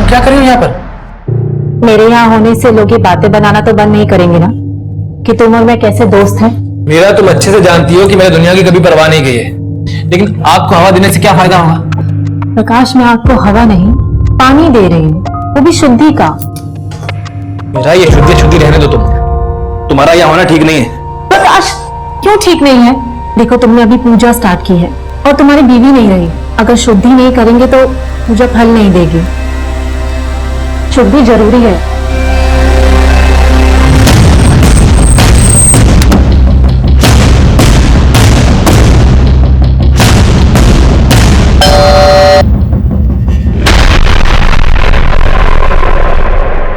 क्या कर रही हो यहाँ पर? मेरे यहाँ होने से लोग ये बातें बनाना तो बंद नहीं करेंगे ना कि तुम और मैं कैसे दोस्त हैं। मेरा तुम अच्छे से जानती हो कि मैंने दुनिया की कभी परवाह नहीं की है, लेकिन आपको हवा देने से क्या फायदा होगा? प्रकाश, मैं आपको हवा नहीं पानी दे रही हूँ, वो भी शुद्धि का। मेरा ये शुद्धि रहने दो। तुम्हारा यहाँ होना ठीक नहीं है। प्रकाश, क्यों ठीक नहीं है? देखो तुमने अभी पूजा स्टार्ट की है और तुम्हारी बीवी नहीं रही। अगर शुद्धि नहीं करेंगे तो पूजा फल नहीं देगी। शुद्धि जरूरी है।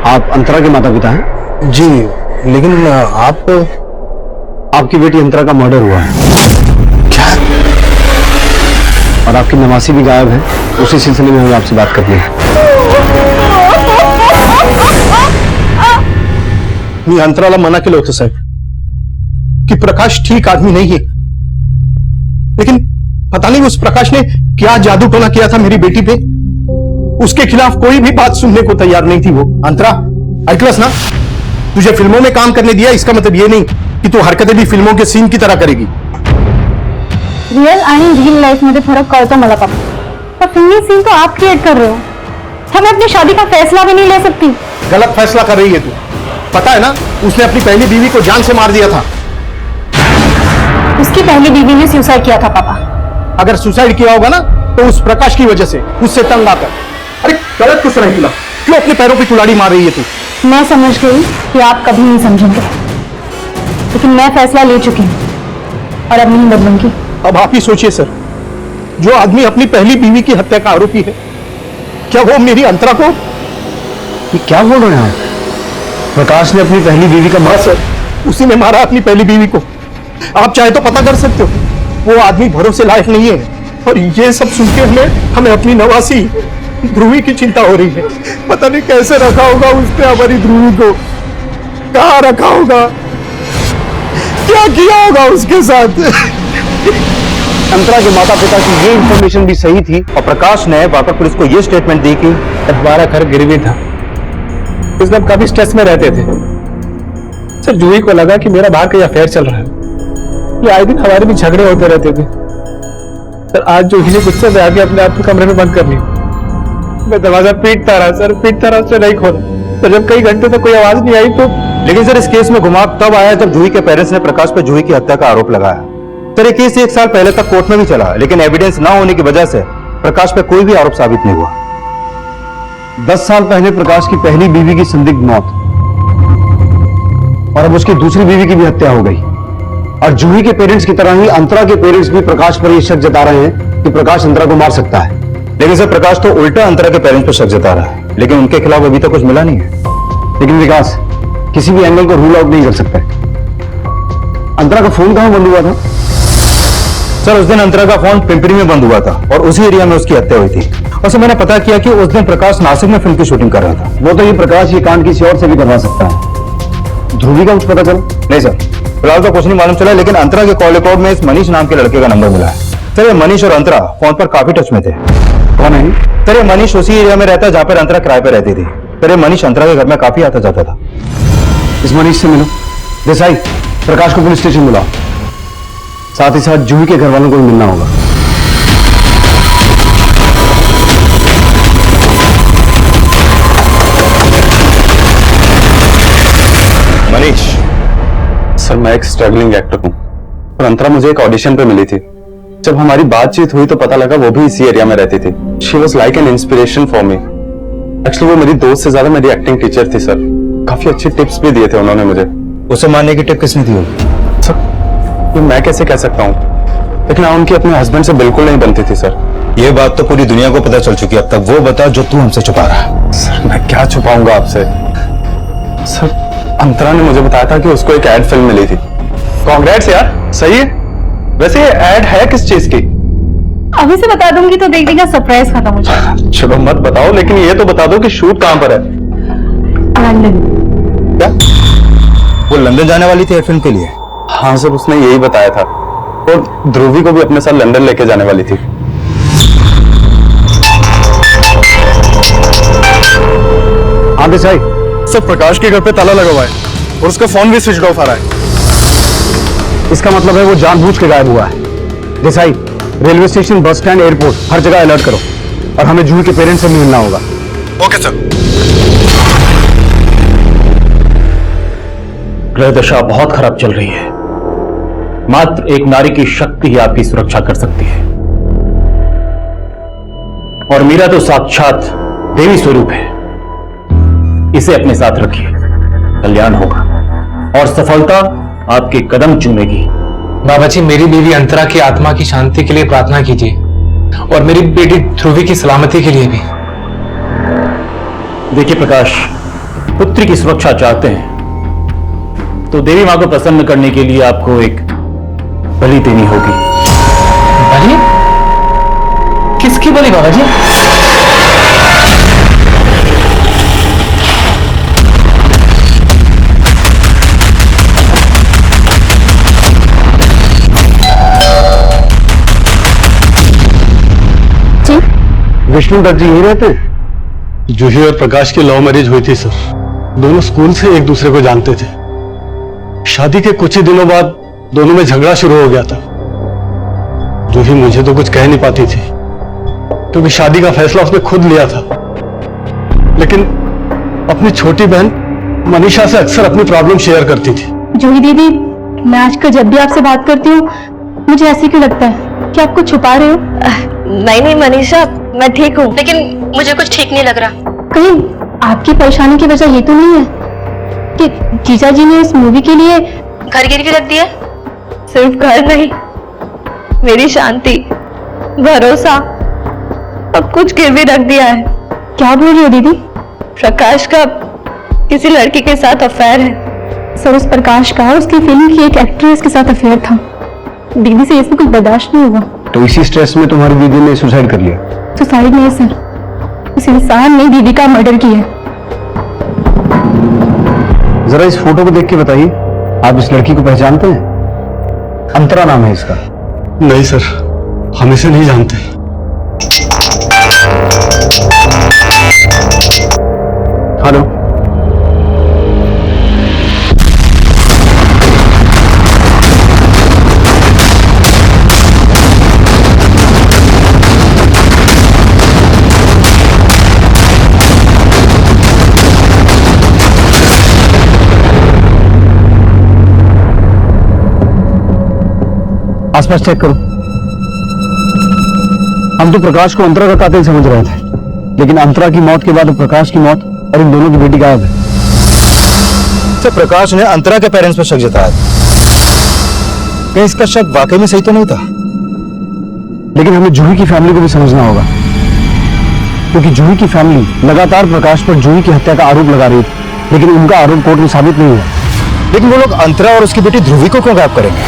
आप अंतरा के माता पिता हैं? जी, लेकिन आपकी बेटी अंतरा का मर्डर हुआ है। क्या? और आपकी नवासी भी गायब है। उसी सिलसिले में हमें आपसे बात करनी है। मी अंतराला मना केलं होतं साहेब कि प्रकाश ठीक आदमी नहीं है, लेकिन पता नहीं उस प्रकाश ने क्या जादू टोना किया था मेरी बेटी पे। उसके खिलाफ कोई भी बात सुनने को तैयार नहीं थी वो। अंतरा, ऐकलंस ना? तुझे फिल्मों में काम करने दिया इसका मतलब ये नहीं कि तू हरकतें भी फिल्मों के सीन की तरह करेगी। रियल आणि रियल लाइफ मध्ये फरक कळतो मला पापा, पर फिल्मी सीन तो आप क्रिएट कर रहे हो। हमें अपनी शादी का फैसला भी नहीं ले सकती। गलत फैसला कर रही है तू। पता है ना, उसने अपनी पहली बीवी को जान से मार दिया था। उसकी पहली बीवी ने सुसाइड किया था पापा। अगर सुसाइड किया होगा ना तो उस प्रकाश की वजह से, उससे तंग आकर। अरे गलत कुछ नहीं बोला, क्यों अपने पैरों की कुल्हाड़ी मार रही है तू? मैं समझ गई कि आप कभी नहीं समझेंगे, लेकिन मैं फैसला ले चुकी हूँ और अब नहीं बदलूंगी। अब आप ही सोचिए सर, जो आदमी अपनी पहली बीवी की हत्या का आरोपी है, क्या वो मेरी अंतरा को? ये क्या बोल रहे हैं आप? प्रकाश ने अपनी पहली बीवी का हाँ सर, उसी ने मारा अपनी पहली बीवी को। आप चाहे तो पता कर सकते हो, वो आदमी भरोसे लायक नहीं है। और ये सब सुन के हमें अपनी नवासी ध्रुवी की चिंता हो रही है। पता नहीं कैसे रखा होगा उसने हमारी ध्रुवी को, कहाँ रखा होगा, क्या किया होगा उसके साथ। अंतरा के माता पिता की ये इंफॉर्मेशन भी सही थी और प्रकाश ने वाकई पुलिस को ये स्टेटमेंट दी कि हमारा घर गिरवी था, इसलिए हम काफी स्ट्रेस में रहते थे। सर जूही को लगा कि मेरा बाहर कहीं अफेयर चल रहा है, ये आए दिन हमारे भी झगड़े होते रहते थे। सर आज जूही ने गुस्से में आके अपने आप को कमरे में बंद कर लिया। मैं दरवाजा पीटता रहा सर, पीटता रहा, उससे नहीं खोला। तो जब कई घंटे तक कोई आवाज नहीं आई तो। लेकिन सर इस केस में घुमाव तब आया जब जूही के पेरेंट्स ने प्रकाश पर जूही की हत्या का आरोप लगाया। सर ये केस 1 साल पहले तक कोर्ट में भी चला, लेकिन एविडेंस ना होने की वजह से प्रकाश पर कोई भी आरोप साबित नहीं हुआ। 10 साल पहले प्रकाश की पहली बीवी की संदिग्ध मौत और अब उसकी दूसरी बीवी की भी हत्या हो गई। और जूही के पेरेंट्स की तरह ही अंतरा के पेरेंट्स भी प्रकाश पर यह शक जता रहे हैं कि प्रकाश अंतरा को मार सकता है। लेकिन सर प्रकाश तो उल्टा अंतरा के पेरेंट्स पर शक जता रहा है, लेकिन उनके खिलाफ अभी तक कुछ मिला नहीं है। लेकिन विकास किसी भी एंगल को रूल आउट नहीं कर सकते। अंतरा का फोन कहां बंद हुआ था? सर उस दिन अंतरा का फोन पिंपरी में बंद हुआ था और उसी एरिया में उसकी हत्या हुई थी। और सर मैंने पता किया कि उस दिन प्रकाश नासिक में फिल्म की शूटिंग कर रहा था। वो तो ये प्रकाश ये कांड किसी और से भी करवा सकता है। ध्रुवी का कुछ पता चला? नहीं सर, फिलहाल तो कुछ नहीं मालूम चला, लेकिन अंतरा के कॉल रिकॉर्ड में इस मनीष नाम के लड़के का नंबर मिला है। सर ये मनीष और अंतरा फोन पर काफी टच में थे। कौन है? सर ये मनीष उसी एरिया में रहता है जहां पर अंतरा किराए पर रहती थी। सर ये मनीष अंतरा के घर में काफी आता जाता था। इस मनीष से मिलो। देसाई प्रकाश को पुलिस स्टेशन बुलाओ, साथ ही साथ जूही के घर वालों को भी मिलना होगा। मनीष सर, मैं एक स्ट्रगलिंग एक्टर हूं और अंतरा मुझे एक ऑडिशन पे मिली थी। जब हमारी बातचीत हुई तो पता लगा वो भी इसी एरिया में रहती थी। She was like an inspiration for me. Actually वो मेरी दोस्त से ज्यादा मेरी एक्टिंग टीचर थी सर। काफी अच्छे टिप्स भी दिए थे उन्होंने मुझे। उसे मारने की टिप किसने दी होगी? सर ये मैं कैसे कह सकता हूँ, लेकिन हाँ उनकी अपने हस्बैंड से बिल्कुल नहीं बनती थी सर। ये बात तो पूरी दुनिया को पता चल चुकी है। अब तक वो बता जो तू हमसे छुपा रहा है। सर मैं क्या छुपाऊंगा आपसे। सर अंतरा ने मुझे बताया था कि उसको एक एड फिल्म मिली थी। कांग्रेट्स यार, सही है। वैसे ये एड है किस चीज की? अभी से बता दूंगी तो देख देगा सरप्राइज खत्म हो जाएगा। चलो मत बताओ, लेकिन ये तो बता दो कि शूट कहां पर है। लंदन। क्या? वो लंदन जाने वाली थी फिल्म के लिए? हाँ सर उसने यही बताया था, और ध्रुवी को भी अपने साथ लंदन लेके जाने वाली थी। हाँ देसाई सर प्रकाश के घर पे ताला लगा हुआ है और उसका फोन भी स्विच ऑफ आ रहा है। इसका मतलब है वो जानबूझ के गायब हुआ है। Desai railway station, bus stand, airport हर जगह अलर्ट करो और हमें जूही के पेरेंट्स से मिलना होगा। Okay sir. ग्रह दशा बहुत खराब चल रही है। मात्र एक नारी की शक्ति ही आपकी सुरक्षा कर सकती है, और मीरा तो साक्षात देवी स्वरूप है। इसे अपने साथ रखिए, कल्याण होगा और सफलता आपके कदम चूमेगी। बाबा जी मेरी बीवी अंतरा की आत्मा की शांति के लिए प्रार्थना कीजिए और मेरी बेटी ध्रुवी की सलामती के लिए भी। देखिए प्रकाश, पुत्री की सुरक्षा चाहते हैं तो देवी मां को प्रसन्न करने के लिए आपको एक बलि देनी होगी। बलि? किसकी बलि बाबा जी? विष्णु दत्त जी यही रहते हैं? जूही और प्रकाश की लव मैरिज हुई थी सर। दोनों स्कूल से एक दूसरे को जानते थे। शादी के कुछ ही दिनों बाद दोनों में झगड़ा शुरू हो गया था। जूही मुझे तो कुछ कह नहीं पाती थी क्योंकि शादी का फैसला उसने खुद लिया था, लेकिन अपनी छोटी बहन मनीषा से अक्सर अपनी प्रॉब्लम शेयर करती थी। जूही दीदी, मैं आजकल जब भी आपसे बात करती हूँ मुझे ऐसे क्यों लगता है कि आप कुछ छुपा रहे हो? नहीं मनीषा, मैं ठीक हूँ, लेकिन मुझे कुछ ठीक नहीं लग रहा। कहीं आपकी परेशानी की वजह ये तो नहीं है कि जीजा जी ने इस मूवी के लिए घर गिरवी रख दिया? सिर्फ घर नहीं, मेरी शांति, भरोसा, अब कुछ गिरवी रख दिया है। क्या बोल रही हो दीदी? प्रकाश का किसी लड़की के साथ अफेयर है। सर, उस प्रकाश का उसकी फिल्म की एक एक्ट्रेस के साथ अफेयर था। दीदी से इसमें कुछ बर्दाश्त नहीं होगा। तो इसी स्ट्रेस में तुम्हारी दीदी ने सुसाइड कर लिया? सुसाइड नहीं सर, उस इंसान ने दीदी का मर्डर किया। जरा इस फोटो को देख के बताइए, आप इस लड़की को पहचानते हैं? अंतरा नाम है इसका। नहीं सर, हम इसे नहीं जानते। हेलो, आसपास चेक करो। हम तो प्रकाश को अंतरा का कातिल समझ रहे थे, लेकिन अंतरा की मौत के बाद प्रकाश की मौत और इन दोनों की बेटी गायब है। सर, प्रकाश ने अंतरा के पेरेंट्स पर शक जताया था। कहीं इसका शक वाकई में सही तो नहीं था? लेकिन हमें जूही की फैमिली को भी समझना होगा, क्योंकि जूही की फैमिली लगातार प्रकाश पर जूही की हत्या का आरोप लगा रही थी, लेकिन उनका आरोप कोर्ट में साबित नहीं हुआ। लेकिन वो लोग अंतरा और उसकी बेटी ध्रुवी को क्यों गायब करेंगे?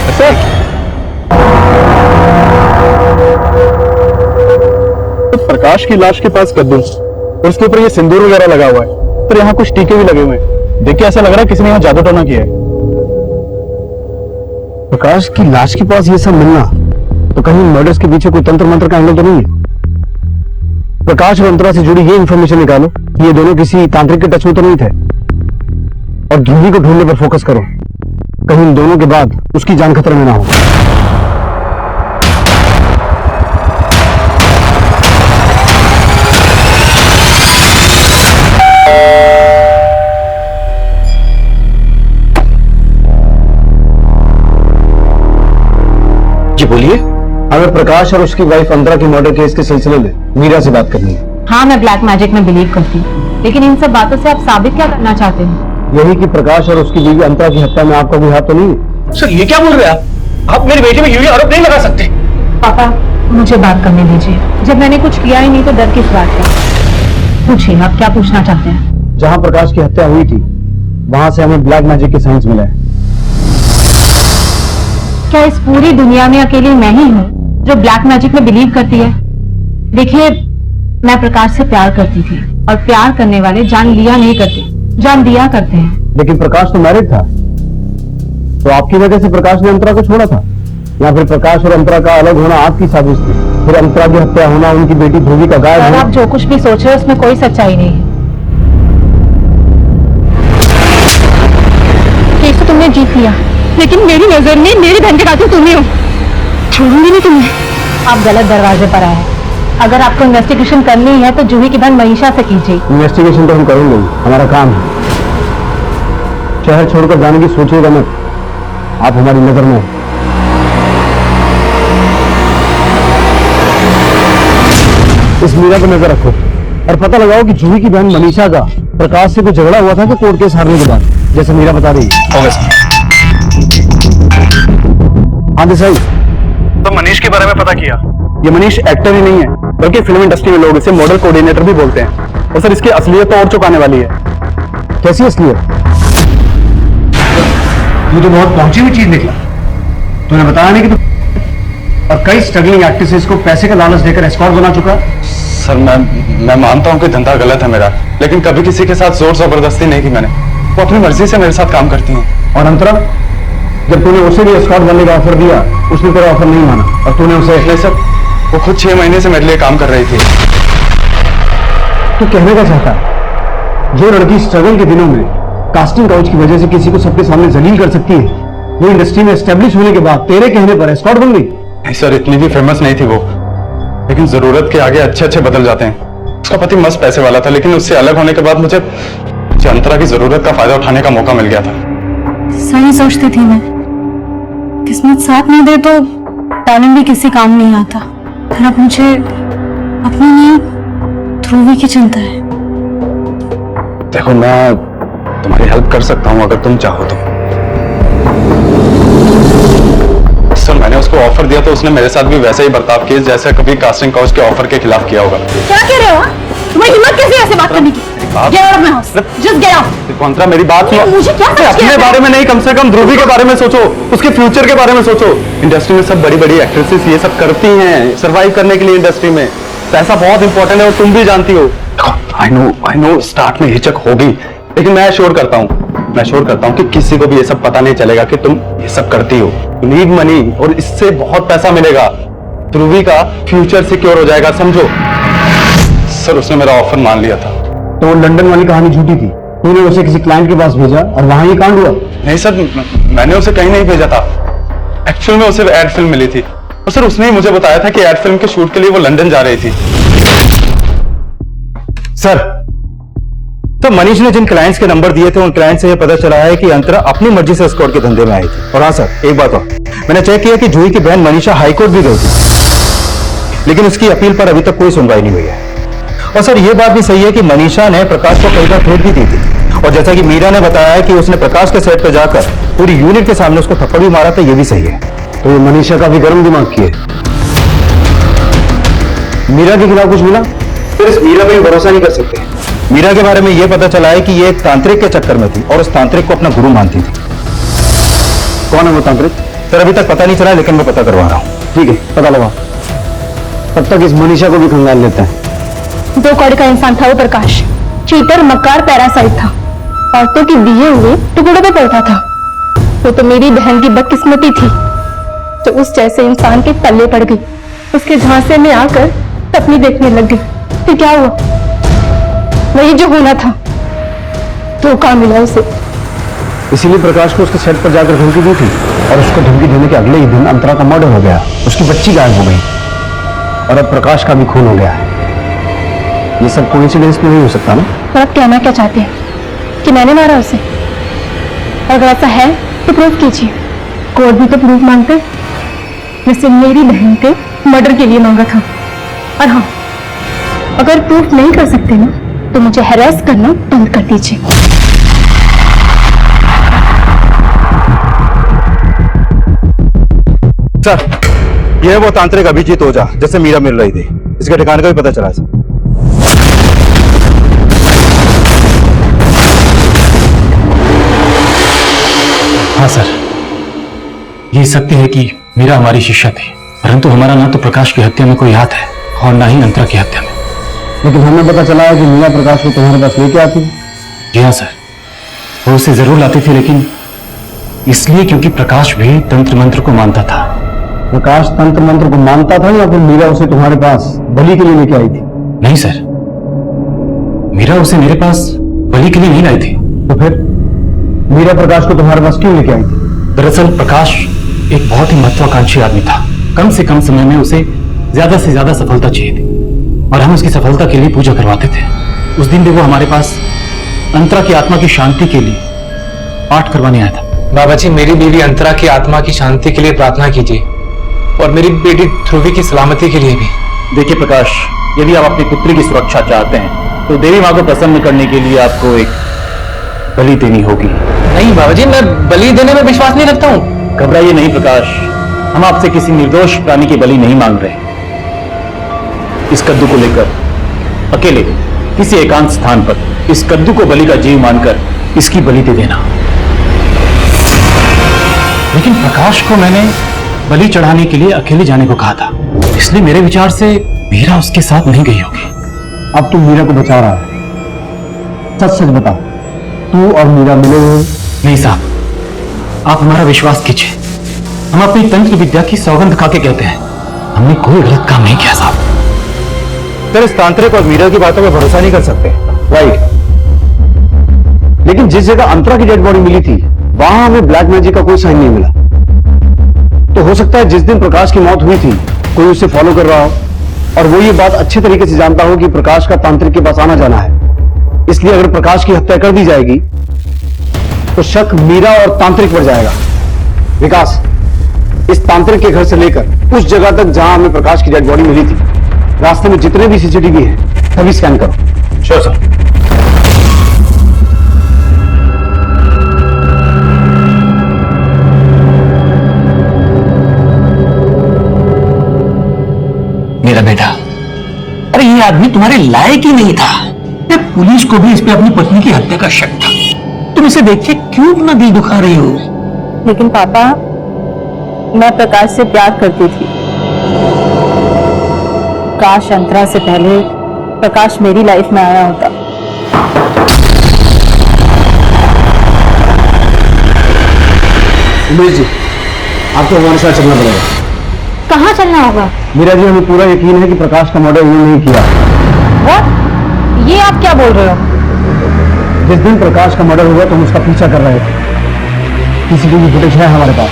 तो प्रकाश की लाश के पास कद्दू और उसके ऊपर ये सिंदूर वगैरह लगा हुआ है, पर यहाँ कुछ टीके भी लगे हुए हैं। देख के ऐसा लग रहा है किसी ने यहाँ जादू टोना किया है। प्रकाश की लाश के पास ये सब मिलना, तो कहीं मर्डर्स के पीछे कोई तंत्र मंत्र का एंगल तो नहीं है? प्रकाश और अंतरा से जुड़ी ये इंफॉर्मेशन निकालो कि ये दोनों किसी तांत्रिक के टच में तो नहीं थे, और ध्रुवी को ढूंढने पर फोकस करो, कहीं इन दोनों के बाद उसकी जान खतरे में ना हो। जी बोलिए। हमें प्रकाश और उसकी वाइफ अंतरा की मर्डर केस के सिलसिले में मीरा से बात करनी है। हाँ, मैं ब्लैक मैजिक में बिलीव करती हूँ, लेकिन इन सब बातों से आप साबित क्या करना चाहते हैं? यही कि प्रकाश और उसकी बीवी अंतरा की हत्या में आपका कोई हाथ तो नहीं है? सर, ये क्या बोल रहे हैं आप? मेरी बेटी में यूं ही आरोप नहीं लगा सकते। पापा, मुझे बात करने दीजिए। जब मैंने कुछ किया ही नहीं तो डर किस बात का? पूछिए, आप क्या पूछना चाहते हैं? जहां प्रकाश की हत्या हुई थी वहां से हमें ब्लैक मैजिक के साइंस मिला है। क्या इस पूरी दुनिया में अकेली मैं ही हूँ जो ब्लैक मैजिक में बिलीव करती है? देखिए, मैं प्रकाश से प्यार करती थी, और प्यार करने वाले जान लिया नहीं करते, जान दिया करते हैं। लेकिन प्रकाश तो मैरिड था, तो आपकी वजह से प्रकाश ने अंतरा को छोड़ा था, या फिर प्रकाश और अंतरा का अलग होना आपकी साजिश थी? फिर अंतरा की हत्या होना, उनकी बेटी ध्रुवी का गायब होना। आप जो कुछ भी सोच रहे हो उसमें कोई सच्चाई नहीं है। केस तो तुमने जीत लिया, लेकिन मेरी नजर में मेरे धन के कातिल तुम ही हो। छोड़ूंगी नहीं तुम्हें। आप गलत दरवाजे पर आए। अगर आपको इन्वेस्टिगेशन करनी है तो जूही की बहन मनीषा से कीजिए। इन्वेस्टिगेशन तो हम करेंगे, हमारा काम है। शहर छोड़कर जाने की सोचिएगा मत, आप हमारी नजर में हैं। इस मीरा पर नजर रखो और पता लगाओ कि जूही की बहन मनीषा का प्रकाश से कोई झगड़ा हुआ था कि कोर्ट केस हारने के बाद, जैसे मीरा बता रही है। हाँ देसाई, तो मनीष के बारे में पता किया? ये मनीष एक्टर ही नहीं है, बल्कि फिल्म इंडस्ट्री में लोग इसे मॉडल कोऑर्डिनेटर भी बोलते हैं। और सर, इसकी असलियत तो और चुकाने वाली है। कैसी असलियत? तू तो बहुत पहुंची हुई चीज निकला। तूने बताया नहीं कि तू और कई स्ट्रगलिंग एक्ट्रेसेस को पैसे का लालच देकर एस्कॉर्ट बना चुका। सर, मैं मानता हूँ कि धंधा गलत है मेरा, लेकिन कभी किसी के साथ जोर जबरदस्ती नहीं की मैंने। वो अपनी मर्जी से मेरे साथ काम करती हैं। और अंतरा, जब तूने उसे भी एस्कॉर्ट बनने का ऑफर दिया, उसने तेरा ऑफर नहीं माना और तूने उसे। नहीं सर, वो खुद 6 महीने से मेरे लिए काम कर रही थी। तू कहने का चाहता है जो लड़की स्ट्रगल के दिनों में कास्टिंग काउच की वजह से किसी को सबके सामने जलील कर सकती है, वो इंडस्ट्री में एस्टेब्लिश होने के बाद तेरे कहने पर एस्कॉर्ट बन गई। नहीं सर, इतनी भी फेमस नहीं थी वो, लेकिन जरूरत के आगे अच्छे अच्छे बदल जाते हैं। उसका पति मस्त पैसे वाला था, लेकिन उससे अलग होने के बाद मुझे अंतरा की जरूरत का फायदा उठाने का मौका मिल गया था। सही सोचती थी मैं, किस्मत साथ नहीं दे तो टैलेंट भी किसी काम नहीं आता। फिर अब मुझे अपनी नहीं ध्रुवी की चिंता है। देखो, मैं तुम्हारी हेल्प कर सकता हूँ अगर तुम चाहो तो। सर, मैंने उसको ऑफर दिया तो उसने मेरे साथ भी वैसे ही बर्ताव किया जैसे कभी कास्टिंग काउच के ऑफर के खिलाफ किया होगा। क्या कह रहे हो? तुम्हारी हिम्मत कैसे ऐसे बात करने की? Get out of my house. Just get out. Contra, मेरी बात सुनो। मुझे क्या समझ अपने गया? बारे में नहीं, कम से कम ध्रुवी के बारे में सोचो, उसके फ्यूचर के बारे में सोचो। इंडस्ट्री में सब बड़ी बड़ी एक्ट्रेसेस ये सब करती हैं सरवाइव करने के लिए। इंडस्ट्री में पैसा बहुत इंपॉर्टेंट है और तुम भी जानती हो। आई नो स्टार्ट में हिचक होगी, लेकिन मैं श्योर करता हूँ कि किसी को भी ये सब पता नहीं चलेगा कि तुम ये सब करती हो। यू नीड मनी और इससे बहुत पैसा मिलेगा। ध्रुवी का फ्यूचर सिक्योर हो जाएगा, समझो। सर, उसने मेरा ऑफर मान लिया था। तो लंदन वाली कहानी झूठी थी, तूने उसे किसी क्लाइंट के पास भेजा और वहां ये कांड हुआ? नहीं सर, मैंने उसे कहीं नहीं भेजा था। एक्चुअल में उसे एड फिल्म मिली थी और सर उसने ही मुझे बताया था कि एड फिल्म के शूट के लिए वो लंदन जा रही थी। सर, तो मनीष ने जिन क्लाइंट्स के नंबर दिए थे उन क्लाइंट से यह पता चला है कि अंतरा अपनी मर्जी से एस्कॉर्ट के धंधे में आई थी। और हाँ सर, एक बात और, मैंने चेक किया कि जूही की बहन मनीषा हाईकोर्ट भी गई थी, लेकिन उसकी अपील पर अभी तक कोई सुनवाई नहीं हुई है। और सर, यह बात भी सही है कि मनीषा ने प्रकाश को कई बार थ्रेट भी दी थी, और जैसा कि मीरा ने बताया कि उसने प्रकाश के सेट पर जाकर पूरी यूनिट के सामने उसको थप्पड़ भी मारा था, यह भी सही है। तो ये मनीषा काफी गर्म दिमाग की है। मीरा के खिलाफ कुछ मिला? फिर इस मीरा पे भरोसा नहीं कर सकते। मीरा के बारे में यह पता चला है कि ये एक तांत्रिक के चक्कर में थी और उस तांत्रिक को अपना गुरु मानती थी। कौन है वो तांत्रिक? सर, अभी तक पता नहीं चला, लेकिन मैं पता करवा रहा हूँ। ठीक है, पता लगा। तब तक इस मनीषा को भी खंगाल लेते हैं। 2 कौड़ी का इंसान था वो प्रकाश, चीटर, मक्कार, पैरासाइट था, औरतों के दिए हुए टुकड़ों पे पड़ता था। वो तो मेरी बहन की बदकिस्मती थी जो उस जैसे इंसान के पल्ले पड़ गई, उसके झांसे में आकर सपनी देखने लग गई। फिर क्या हुआ? वही जो होना था, धोखा मिला उसे। इसीलिए प्रकाश को उसके सेट पर जाकर धमकी दी थी, और उसको धमकी देने के अगले ही दिन अंतरा का मर्डर हो गया, उसकी बच्ची गायब हो गई, और अब प्रकाश का भी खून हो गया है। ये सब कोइंसिडेंस नहीं हो सकता ना? तो आप कहना क्या चाहते हैं कि मैंने मारा उसे? अगर ऐसा है तो प्रूफ कीजिए। कोर्ट भी तो प्रूफ मांगते हैं, जैसे मेरी बहन के मर्डर के लिए मांगा था। और हाँ, अगर प्रूफ नहीं कर सकते ना तो मुझे हैरेस करना बंद कर दीजिए। सर, यह है वो तांत्रिक अभिजीत ओझा जैसे मीरा मिल रही थी। इसके ठिकाने का भी पता चला सर। हाँ सर, ये सत्य है कि मीरा हमारी शिष्या थी, परंतु हमारा ना तो प्रकाश की हत्या में कोई हाथ है और ना ही अंतरा की हत्या में। लेकिन हमें पता चला है कि मीरा प्रकाश को तुम्हारे पास लेके आती है। जी हाँ सर, वो उसे जरूर लाती थी, लेकिन इसलिए क्योंकि प्रकाश भी तंत्र मंत्र को मानता था। प्रकाश तंत्र मंत्र को मानता था या फिर मीरा उसे तुम्हारे पास बलि के लिए लेके आई थी? नहीं सर, मीरा उसे मेरे पास बलि के लिए नहीं लाई थी। तो फिर मीरा प्रकाश को तुम्हारे पास क्यों लेके आई थी? दरअसल प्रकाश एक बहुत ही महत्वाकांक्षी आदमी था। कम से कम समय में उसे ज्यादा से ज्यादा सफलता चाहिए थी, और हम उसकी सफलता के लिए पूजा करवाते थे। उस दिन भी वो हमारे पास अंतरा की आत्मा की शांति के लिए पाठ करवाने आया था। बाबा जी, मेरी बीवी अंतरा की आत्मा की शांति के लिए प्रार्थना कीजिए, और मेरी बेटी ध्रुवी की सलामती के लिए भी। देखिए प्रकाश, यदि आप अपनी पुत्री की सुरक्षा चाहते हैं तो देवी माँ को प्रसन्न करने के लिए आपको एक बलि देनी होगी। नहीं बाबा जी, मैं बलि देने में विश्वास नहीं रखता हूँ। घबराइए नहीं प्रकाश, हम आपसे किसी निर्दोष प्राणी की बलि नहीं मांग रहे। इस कद्दू को लेकर अकेले किसी एकांत स्थान पर इस कद्दू को बलि का जीव मानकर इसकी बलि दे देना। लेकिन प्रकाश को मैंने बलि चढ़ाने के लिए अकेले जाने को कहा था, इसलिए मेरे विचार से मीरा उसके साथ नहीं गई होगी। अब तू मीरा को बचा रहा है, सच सच बता, तू और मीरा मिले हुए? नहीं साहब, आप हमारा विश्वास कीजिए, हम अपनी तंत्र विद्या की सौगंध खा के कहते हैं, हमने कोई गलत काम नहीं किया साहब। तेरे इस तांत्रिक और मीरा की बातों पर भरोसा नहीं कर सकते। राइट, लेकिन जिस जगह अंतरा की डेड बॉडी मिली थी वहां हमें ब्लैक मैजिक का कोई साइन नहीं मिला। तो हो सकता है जिस दिन प्रकाश की मौत हुई थी कोई उसे फॉलो कर रहा हो और वो ये बात अच्छे तरीके से जानता हो कि प्रकाश का तांत्रिक के पास आना जाना है। इसलिए अगर प्रकाश की हत्या कर दी जाएगी तो शक मीरा और तांत्रिक पर जाएगा। विकास, इस तांत्रिक के घर से लेकर उस जगह तक जहां हमें प्रकाश की डेड बॉडी मिली थी रास्ते में जितने भी सीसीटीवी हैं सभी स्कैन करो। Sure sir. मेरा बेटा, अरे ये आदमी तुम्हारे लायक ही नहीं था। ये पुलिस को भी इस पे अपनी पत्नी की हत्या का शक था। तुम इसे देख के क्यों अपना दिल दुखा रही हो? लेकिन पापा, मैं प्रकाश से प्यार करती थी। काश अंतरा से पहले प्रकाश मेरी लाइफ में आया होता। उमेश जी, आपको हमारे साथ चलना पड़ेगा। कहाँ चलना होगा? मीरा जी, हमें पूरा यकीन है कि प्रकाश का मर्डर उन्होंने नहीं किया। What? ये आप क्या बोल रहे हो? जिस दिन प्रकाश का मर्डर हुआ तो हम उसका पीछा कर रहे थे। सीसीटीवी फुटेज है हमारे पास।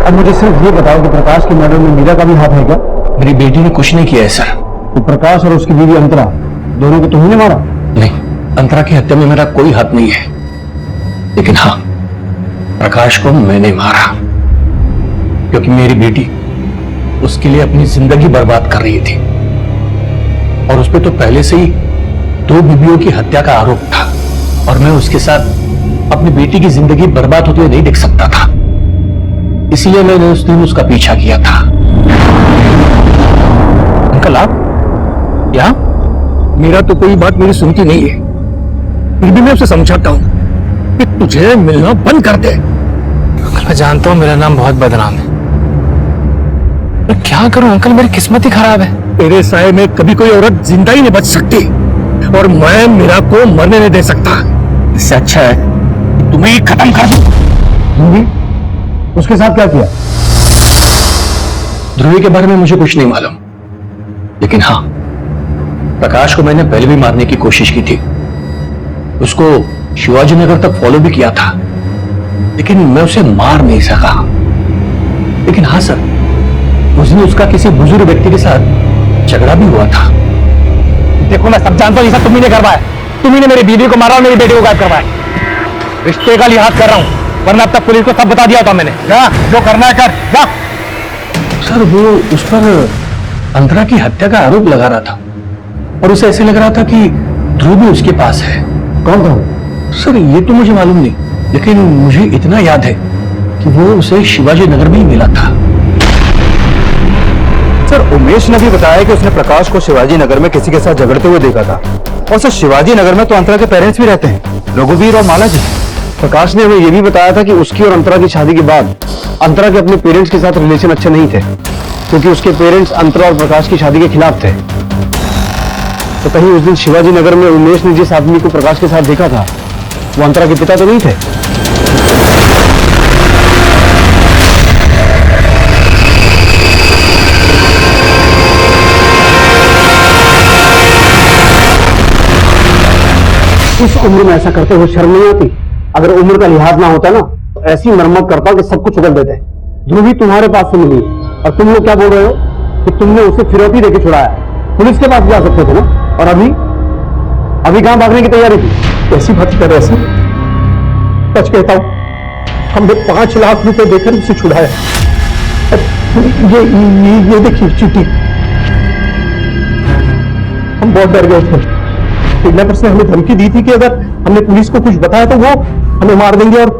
अब मुझे सिर्फ ये बताओ कि प्रकाश के मर्डर में मीरा का भी हाथ है क्या? मेरी बेटी ने कुछ नहीं किया है सर। तो प्रकाश और उसकी बीवी अंतरा दोनों को तुमने मारा? नहीं, अंतरा की हत्या में मेरा कोई हाथ नहीं है। लेकिन हाँ, प्रकाश को मैंने मारा क्योंकि मेरी बेटी उसके लिए अपनी जिंदगी बर्बाद कर रही थी और उस पर तो पहले से ही 2 बीवियों की हत्या का आरोप था और मैं उसके साथ अपनी बेटी की जिंदगी बर्बाद होते हुए नहीं देख सकता था। इसलिए मैंने उस दिन उसका पीछा किया था। अंकल, आप क्या? मीरा तो कोई बात मेरी सुनती नहीं है, फिर भी मैं उसे समझाता हूं कि तुझे मिलना बंद कर दे। अंकल, मैं जानता हूँ मेरा नाम बहुत बदनाम है, मैं क्या करूं अंकल, मेरी किस्मत ही खराब है। तेरे साए में कभी कोई औरत जिंदा ही नहीं बच सकती और मैं मीरा को मरने नहीं दे सकता। इससे अच्छा है कि तुम्हें ही खत्म कर दूं। उसके साथ क्या किया? ध्रुवी के बारे में मुझे कुछ नहीं मालूम, लेकिन हाँ, प्रकाश को मैंने पहले भी मारने की कोशिश की थी। उसको शिवाजी नगर तक फॉलो भी किया था, लेकिन मैं उसे मार नहीं सका। लेकिन हाँ सर, उस दिन उसका किसी बुजुर्ग व्यक्ति के साथ झगड़ा भी हुआ था। देखो, मैं सब जानता हूं, ये सब तुम्ही ने करवाया। तुम्ही ने मेरी बीवी को मारा और मेरी बेटी को गायब करवाया। रिश्ते का लिहाज कर रहा हूं, वरना अब तक पुलिस को सब बता दिया था मैंने। जा, जो करना है कर, जा। सर, वो उस पर अंतरा की हत्या का आरोप लगा रहा था और उसे ऐसे लग रहा था कि ध्रुव भी उसके पास है। कौन था? सर, ये तो मुझे मालूम नहीं, लेकिन मुझे इतना याद है कि वो उसे शिवाजी नगर में ही मिला था। सर, उमेश ने भी बताया कि उसने प्रकाश को शिवाजी नगर में किसी के साथ झगड़ते हुए देखा था। और सर, शिवाजी नगर में तो अंतरा के पेरेंट्स भी रहते हैं, रघुवीर और माला जी। प्रकाश ने हमें यह भी बताया था कि उसकी और अंतरा की शादी के बाद अंतरा के अपने पेरेंट्स के साथ रिलेशन अच्छे नहीं थे क्योंकि उसके पेरेंट्स अंतरा और प्रकाश की शादी के खिलाफ थे। तो कहीं उस दिन शिवाजी नगर में उमेश ने जिस आदमी को प्रकाश के साथ देखा था वो अंतरा के पिता तो नहीं थे? इस उम्र में ऐसा करते हुए शर्म नहीं आती? अगर उम्र का लिहाज ना होता ना तो ऐसी मरम्मत करता कि सब कुछ उगल देते। ध्रुवी तुम्हारे पास से मिली और तुम लोग क्या बोल रहे हो कि तुमने उसे फिरौती देके छुड़ाया? पुलिस के पास जा सकते थे ना। और अभी कहां भागने की तैयारी थी? कैसी बात कर रहे हैं? सच कहता हूं, हमने 5 लाख रुपए देकर उसे छुड़ाया। ये देखिए चिट्ठी। हम बहुत डर गए थे। किडनैपर्स ने हमें धमकी दी थी कि अगर हमने पुलिस को कुछ बताया तो वो हमें मार देंगे और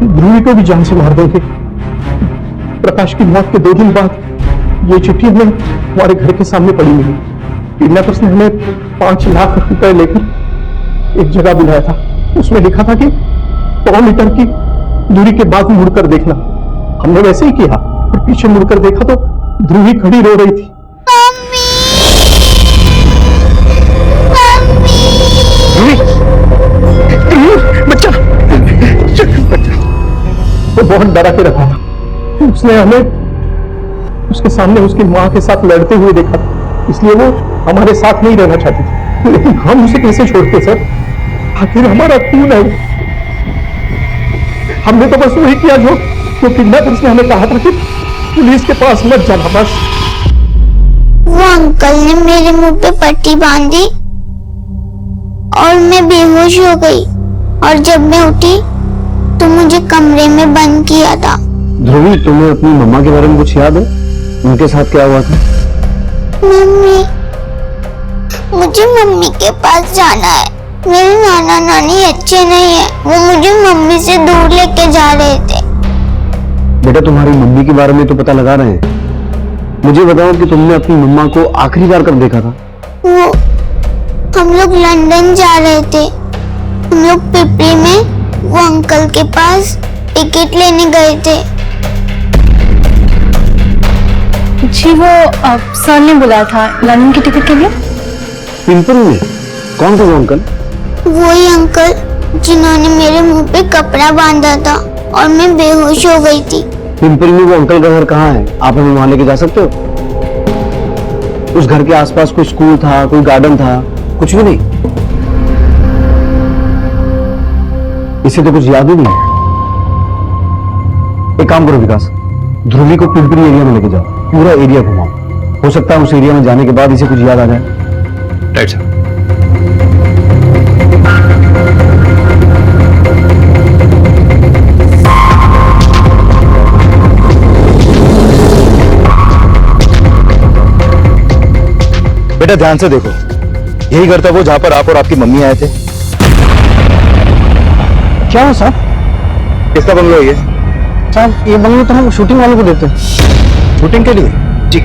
ध्रुवी को भी जान से मार देंगे। प्रकाश की मौत के 2 दिन बाद ये चिट्ठी हमें हमारे घर के सामने पड़ी मिली। किडनैपर्स ने हमें 5 लाख रुपए लेकर एक जगह बुलाया था। उसमें लिखा था कि 100 मीटर की दूरी के बाद मुड़कर देखना। हमने वैसे ही किया और पीछे मुड़कर देखा तो ध्रुवी खड़ी रो रही थी। बच्चा, वो बहुत डरा के रखा था। उसने हमें उसके सामने उसकी मां के साथ लड़ते हुए देखा था। इसलिए वो हमारे साथ नहीं रहना चाहती थी, लेकिन हम उसे कैसे छोड़ते सर? आखिर हमारा खून है। हमने तो बस वही किया जो किडनैपर्स ने हमें कहा था कि पुलिस के पास मत जाना। बस वो अंकल ने मेरे मुंह पे पट्टी बांधी और मैं बेहोश हो गई, और जब मैं उठी तो मुझे कमरे में बंद किया था। ध्रुवी, तुम्हें अपनी मम्मा के बारे में कुछ याद है? उनके साथ क्या हुआ था? मम्मी, मुझे मम्मी के पास जाना है। मेरे नाना नानी अच्छे नहीं है, वो मुझे मम्मी से दूर लेके जा रहे थे। बेटा, तुम्हारी मम्मी के बारे में तो पता लगा रहे हैं, मुझे बताओ कि तुमने अपनी मम्मा को आखिरी बार कब देखा था? वो हम लोग लंदन जा रहे थे। हम लोग पिपरी में वो अंकल के पास टिकट लेने गए थे। जी वो सर ने बुलाया था लंदन की टिकट के लिए। पिंपल में? कौन था वो अंकल? वही अंकल जिन्होंने मेरे मुंह पे कपड़ा बांधा था और मैं बेहोश हो गई थी। पिंपल में वो अंकल का घर कहाँ है? आप हमें वहां लेके जा सकते हो? उस घर के आसपास कोई स्कूल था, कोई गार्डन था? कुछ भी नहीं? इसे तो कुछ याद ही नहीं है। एक काम करो विकास, ध्रुवी को पिंपरी एरिया में लेके जाओ, पूरा एरिया घुमाओ। हो सकता है उस एरिया में जाने के बाद इसे कुछ याद आ जाए। Right sir. बेटा ध्यान से देखो, यही घर था वो जहां पर आप और आपकी मम्मी आए थे। क्या हो साहब? किसका बंगलो है ये? साहब ये बंगलो तो हम शूटिंग वालों को देते हैं। शूटिंग के लिए? जी।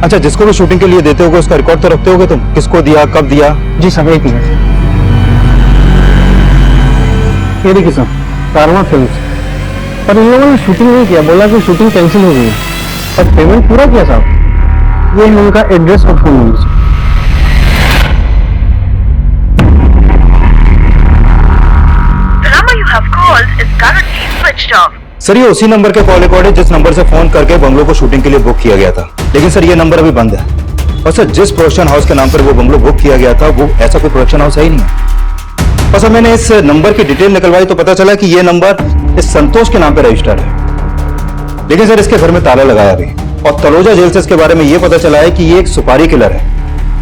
अच्छा, जिसको भी शूटिंग के लिए देते होगे उसका रिकॉर्ड तो रखते होगे तुम? किसको दिया, कब दिया? जी साहब, एक मिनट। ये देखिए साहब, कारवा फिल्म्स, पर इन लोगों ने शूटिंग नहीं किया, बोला कि शूटिंग कैंसिल हो गई, और पेमेंट पूरा किया साहब। ये है उनका एड्रेस और फोन नंबर। सर ये उसी नंबर के कॉल रिकॉर्ड है जिस नंबर से फोन करके बंगलो को शूटिंग के लिए बुक किया गया था, लेकिन सर ये नंबर अभी बंद है। और सर जिस प्रोडक्शन हाउस के नाम पर वो बंगलो बुक किया गया था वो ऐसा कोई प्रोडक्शन हाउस है ही नहीं है। और सर मैंने इस नंबर की डिटेल निकलवाई तो पता चला कि ये नंबर इस संतोष के नाम पर रजिस्टर्ड है, लेकिन सर इसके घर में ताला लगाया अभी। और तलोजा जेल से इसके बारे में ये पता चला है कि ये एक सुपारी किलर है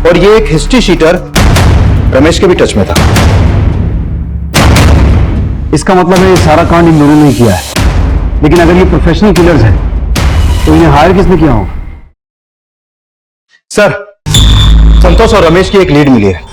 और ये एक हिस्ट्री शीटर रमेश के भी टच में था। इसका मतलब है ये सारा कांड इन दोनों ने ही किया है, लेकिन अगर ये प्रोफेशनल किलर्स हैं तो इन्हें हायर किसने किया होगा? सर संतोष और रमेश की एक लीड मिली है।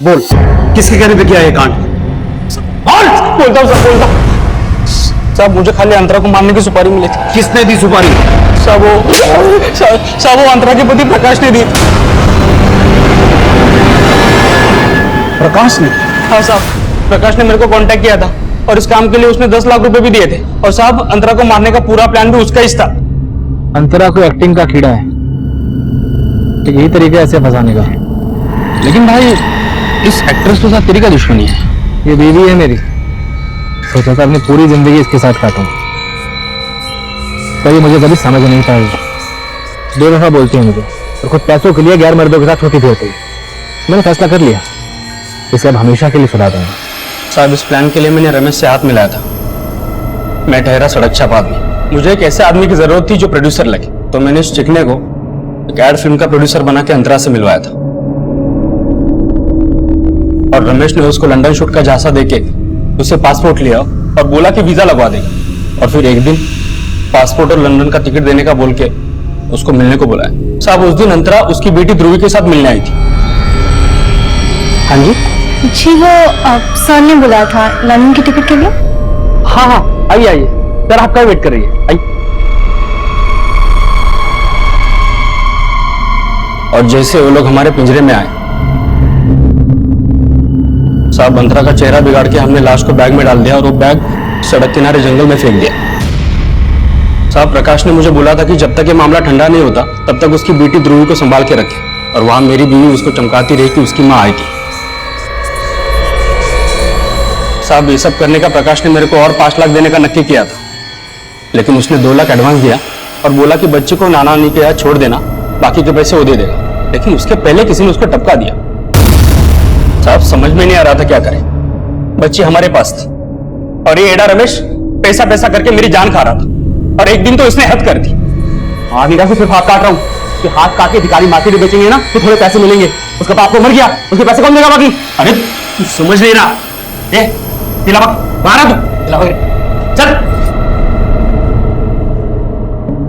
बोल, किसके कहने पे किया ये कांड? बोलता हूँ सब, बोलता हूँ। साहब मुझे खाली अंतरा को मारने की सुपारी मिली थी। किसने दी सुपारी? साहब वो अंतरा के पति प्रकाश ने दी। प्रकाश ने? हाँ साहब, प्रकाश ने मेरे को कांटेक्ट किया था और इस काम के लिए उसने 10 लाख रुपए भी दिए थे। और साहब अंतरा को मारने का पूरा प्लान भी उसका ही था। अंतरा को एक्टिंग का कीड़ा है, तो यही तरीका है ऐसे फंसाने का। लेकिन भाई इस एक्ट्रेस के साथ तेरी क्या दुश्मनी है? ये बीवी है मेरी, सोचा था अपनी पूरी जिंदगी इसके साथ काटूं, पर ये मुझे कभी समझ नहीं पाई। बेवफा बोलती है मुझे और खुद पैसों के लिए गैर मर्दों के साथ छोटी फिरती है। मैंने फैसला कर लिया, इसे अब हमेशा के लिए सुना दूंगा। साहब इस प्लान के लिए मैंने रमेश से हाथ मिलाया था। मैं ठहरा सड़क छाप आदमी, मुझे एक ऐसे आदमी की जरूरत थी जो प्रोड्यूसर लगे, तो मैंने इस चिकने को एक एड फिल्म का प्रोड्यूसर बना के अंतरा से मिलवाया था। और रमेश ने उसको लंदन शूट का झांसा देके उसे पासपोर्ट लिया और बोला कि वीजा लगवा देगा। और फिर एक दिन पासपोर्ट और लंदन का टिकट देने का बोल के उसको मिलने को बुलाया। साहब उस दिन अंतरा उसकी बेटी ध्रुवी के साथ मिलने आई थी। हाँ जी जी वो सर ने बुलाया था लंदन की टिकट के लिए। हाँ हाँ, आइए आइए, सर आपका वेट कर रही है, आइए। और जैसे वो लोग हमारे पिंजरे में आए, साहब अंतरा का चेहरा बिगाड़ के हमने लाश को बैग में डाल दिया और वो बैग सड़क किनारे जंगल में फेंक दिया। साहब प्रकाश ने मुझे बोला था कि जब तक ये मामला ठंडा नहीं होता तब तक उसकी बेटी ध्रुवी को संभाल के रखे, और वहां मेरी बीवी उसको चमकाती रही कि उसकी माँ आएगी। साहब ये सब करने का प्रकाश ने मेरे को और 5 लाख देने का नक्की किया था, लेकिन उसने 2 लाख एडवांस दिया और बोला कि बच्चे को नाना नानी के यहाँ छोड़ देना, बाकी के पैसे वो दे देगा। लेकिन उसके पहले किसी ने उसको टपका दिया। साहब समझ में नहीं आ रहा था क्या करें। बच्ची हमारे पास थी और ये एडा रमेश पैसा पैसा करके मेरी जान खा रहा था, और एक दिन तो इसने हद कर दी। हाँ हीरा से सिर्फ हाथ काट रहा हूँ कि हाथ काट के भिखारी मार्केट में बेचेंगे ना तो थोड़े पैसे मिलेंगे। उसका बाप को मर गया, उसके पैसे कौन देगा बाकी? अरे तू समझ नहीं रहा। चल,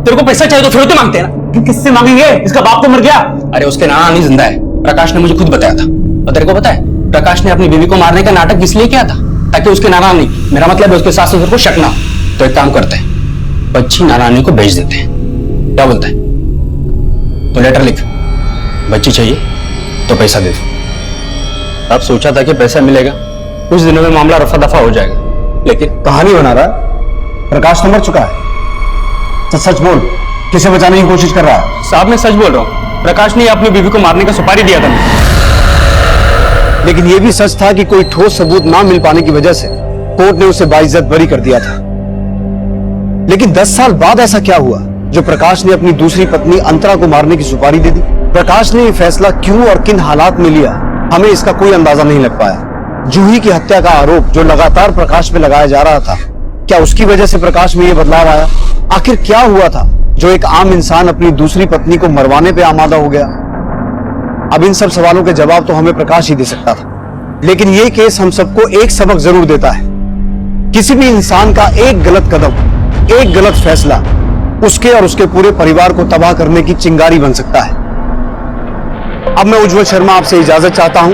तेरे को पैसा चाहिए तो थोड़े तो मांगते हैं ना। किससे मांगेंगे? इसका बाप तो मर गया। अरे उसके नाना नानी जिंदा है, प्रकाश ने मुझे खुद बताया था। और तेरे को पता है प्रकाश ने अपनी बीवी को मारने का नाटक इसलिए किया था ताकि उसके नाना नानी, मेरा मतलब है उसके सास ससुर को शक ना हो। तो एक काम करते हैं, बच्ची नाना नानी को भेज देते हैं। क्या बोलता है? तो लेटर लिख, बच्ची चाहिए तो पैसा दे दो। अब सोचा था कि पैसा मिलेगा, कुछ दिनों में मामला रफा दफा हो जाएगा, लेकिन कहानी बना रहा है। प्रकाश तो मर चुका है। तो सच बोल, किसे बचाने की कोशिश कर रहा है? साहब मैं सच बोल रहा हूँ, प्रकाश ने अपनी बीवी को मारने का सुपारी दिया था मुझे। लेकिन यह भी सच था कि कोई ठोस सबूत ना मिल पाने की वजह से कोर्ट ने उसे बाइज्जत बरी कर दिया था। लेकिन 10 साल बाद ऐसा क्या हुआ जो प्रकाश ने अपनी दूसरी पत्नी अंतरा को मारने की सुपारी दे दी? प्रकाश ने यह फैसला क्यों और किन हालात में लिया, हमें इसका कोई अंदाजा नहीं लग पाया। जूही की हत्या का आरोप जो लगातार प्रकाश पे लगाया जा रहा था, क्या उसकी वजह से प्रकाश में यह बदलाव आया? आखिर क्या हुआ था जो एक आम इंसान अपनी दूसरी पत्नी को मरवाने पे आमादा हो गया? अब इन सब सवालों के जवाब तो हमें प्रकाश ही दे सकता था। लेकिन यह केस हम सबको एक सबक जरूर देता है। किसी भी इंसान का एक गलत कदम, एक गलत फैसला उसके और उसके पूरे परिवार को तबाह करने की चिंगारी बन सकता है। अब मैं उज्जवल शर्मा आपसे इजाजत चाहता हूं।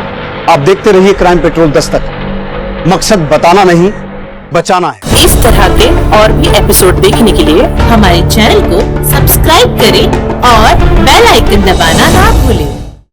आप देखते रहिए क्राइम पेट्रोल दस्तक। मकसद बताना नहीं, बचाना है। इस तरह के और भी एपिसोड देखने के लिए हमारे चैनल को सब्सक्राइब करें और बेल आइकन दबाना ना भूलें।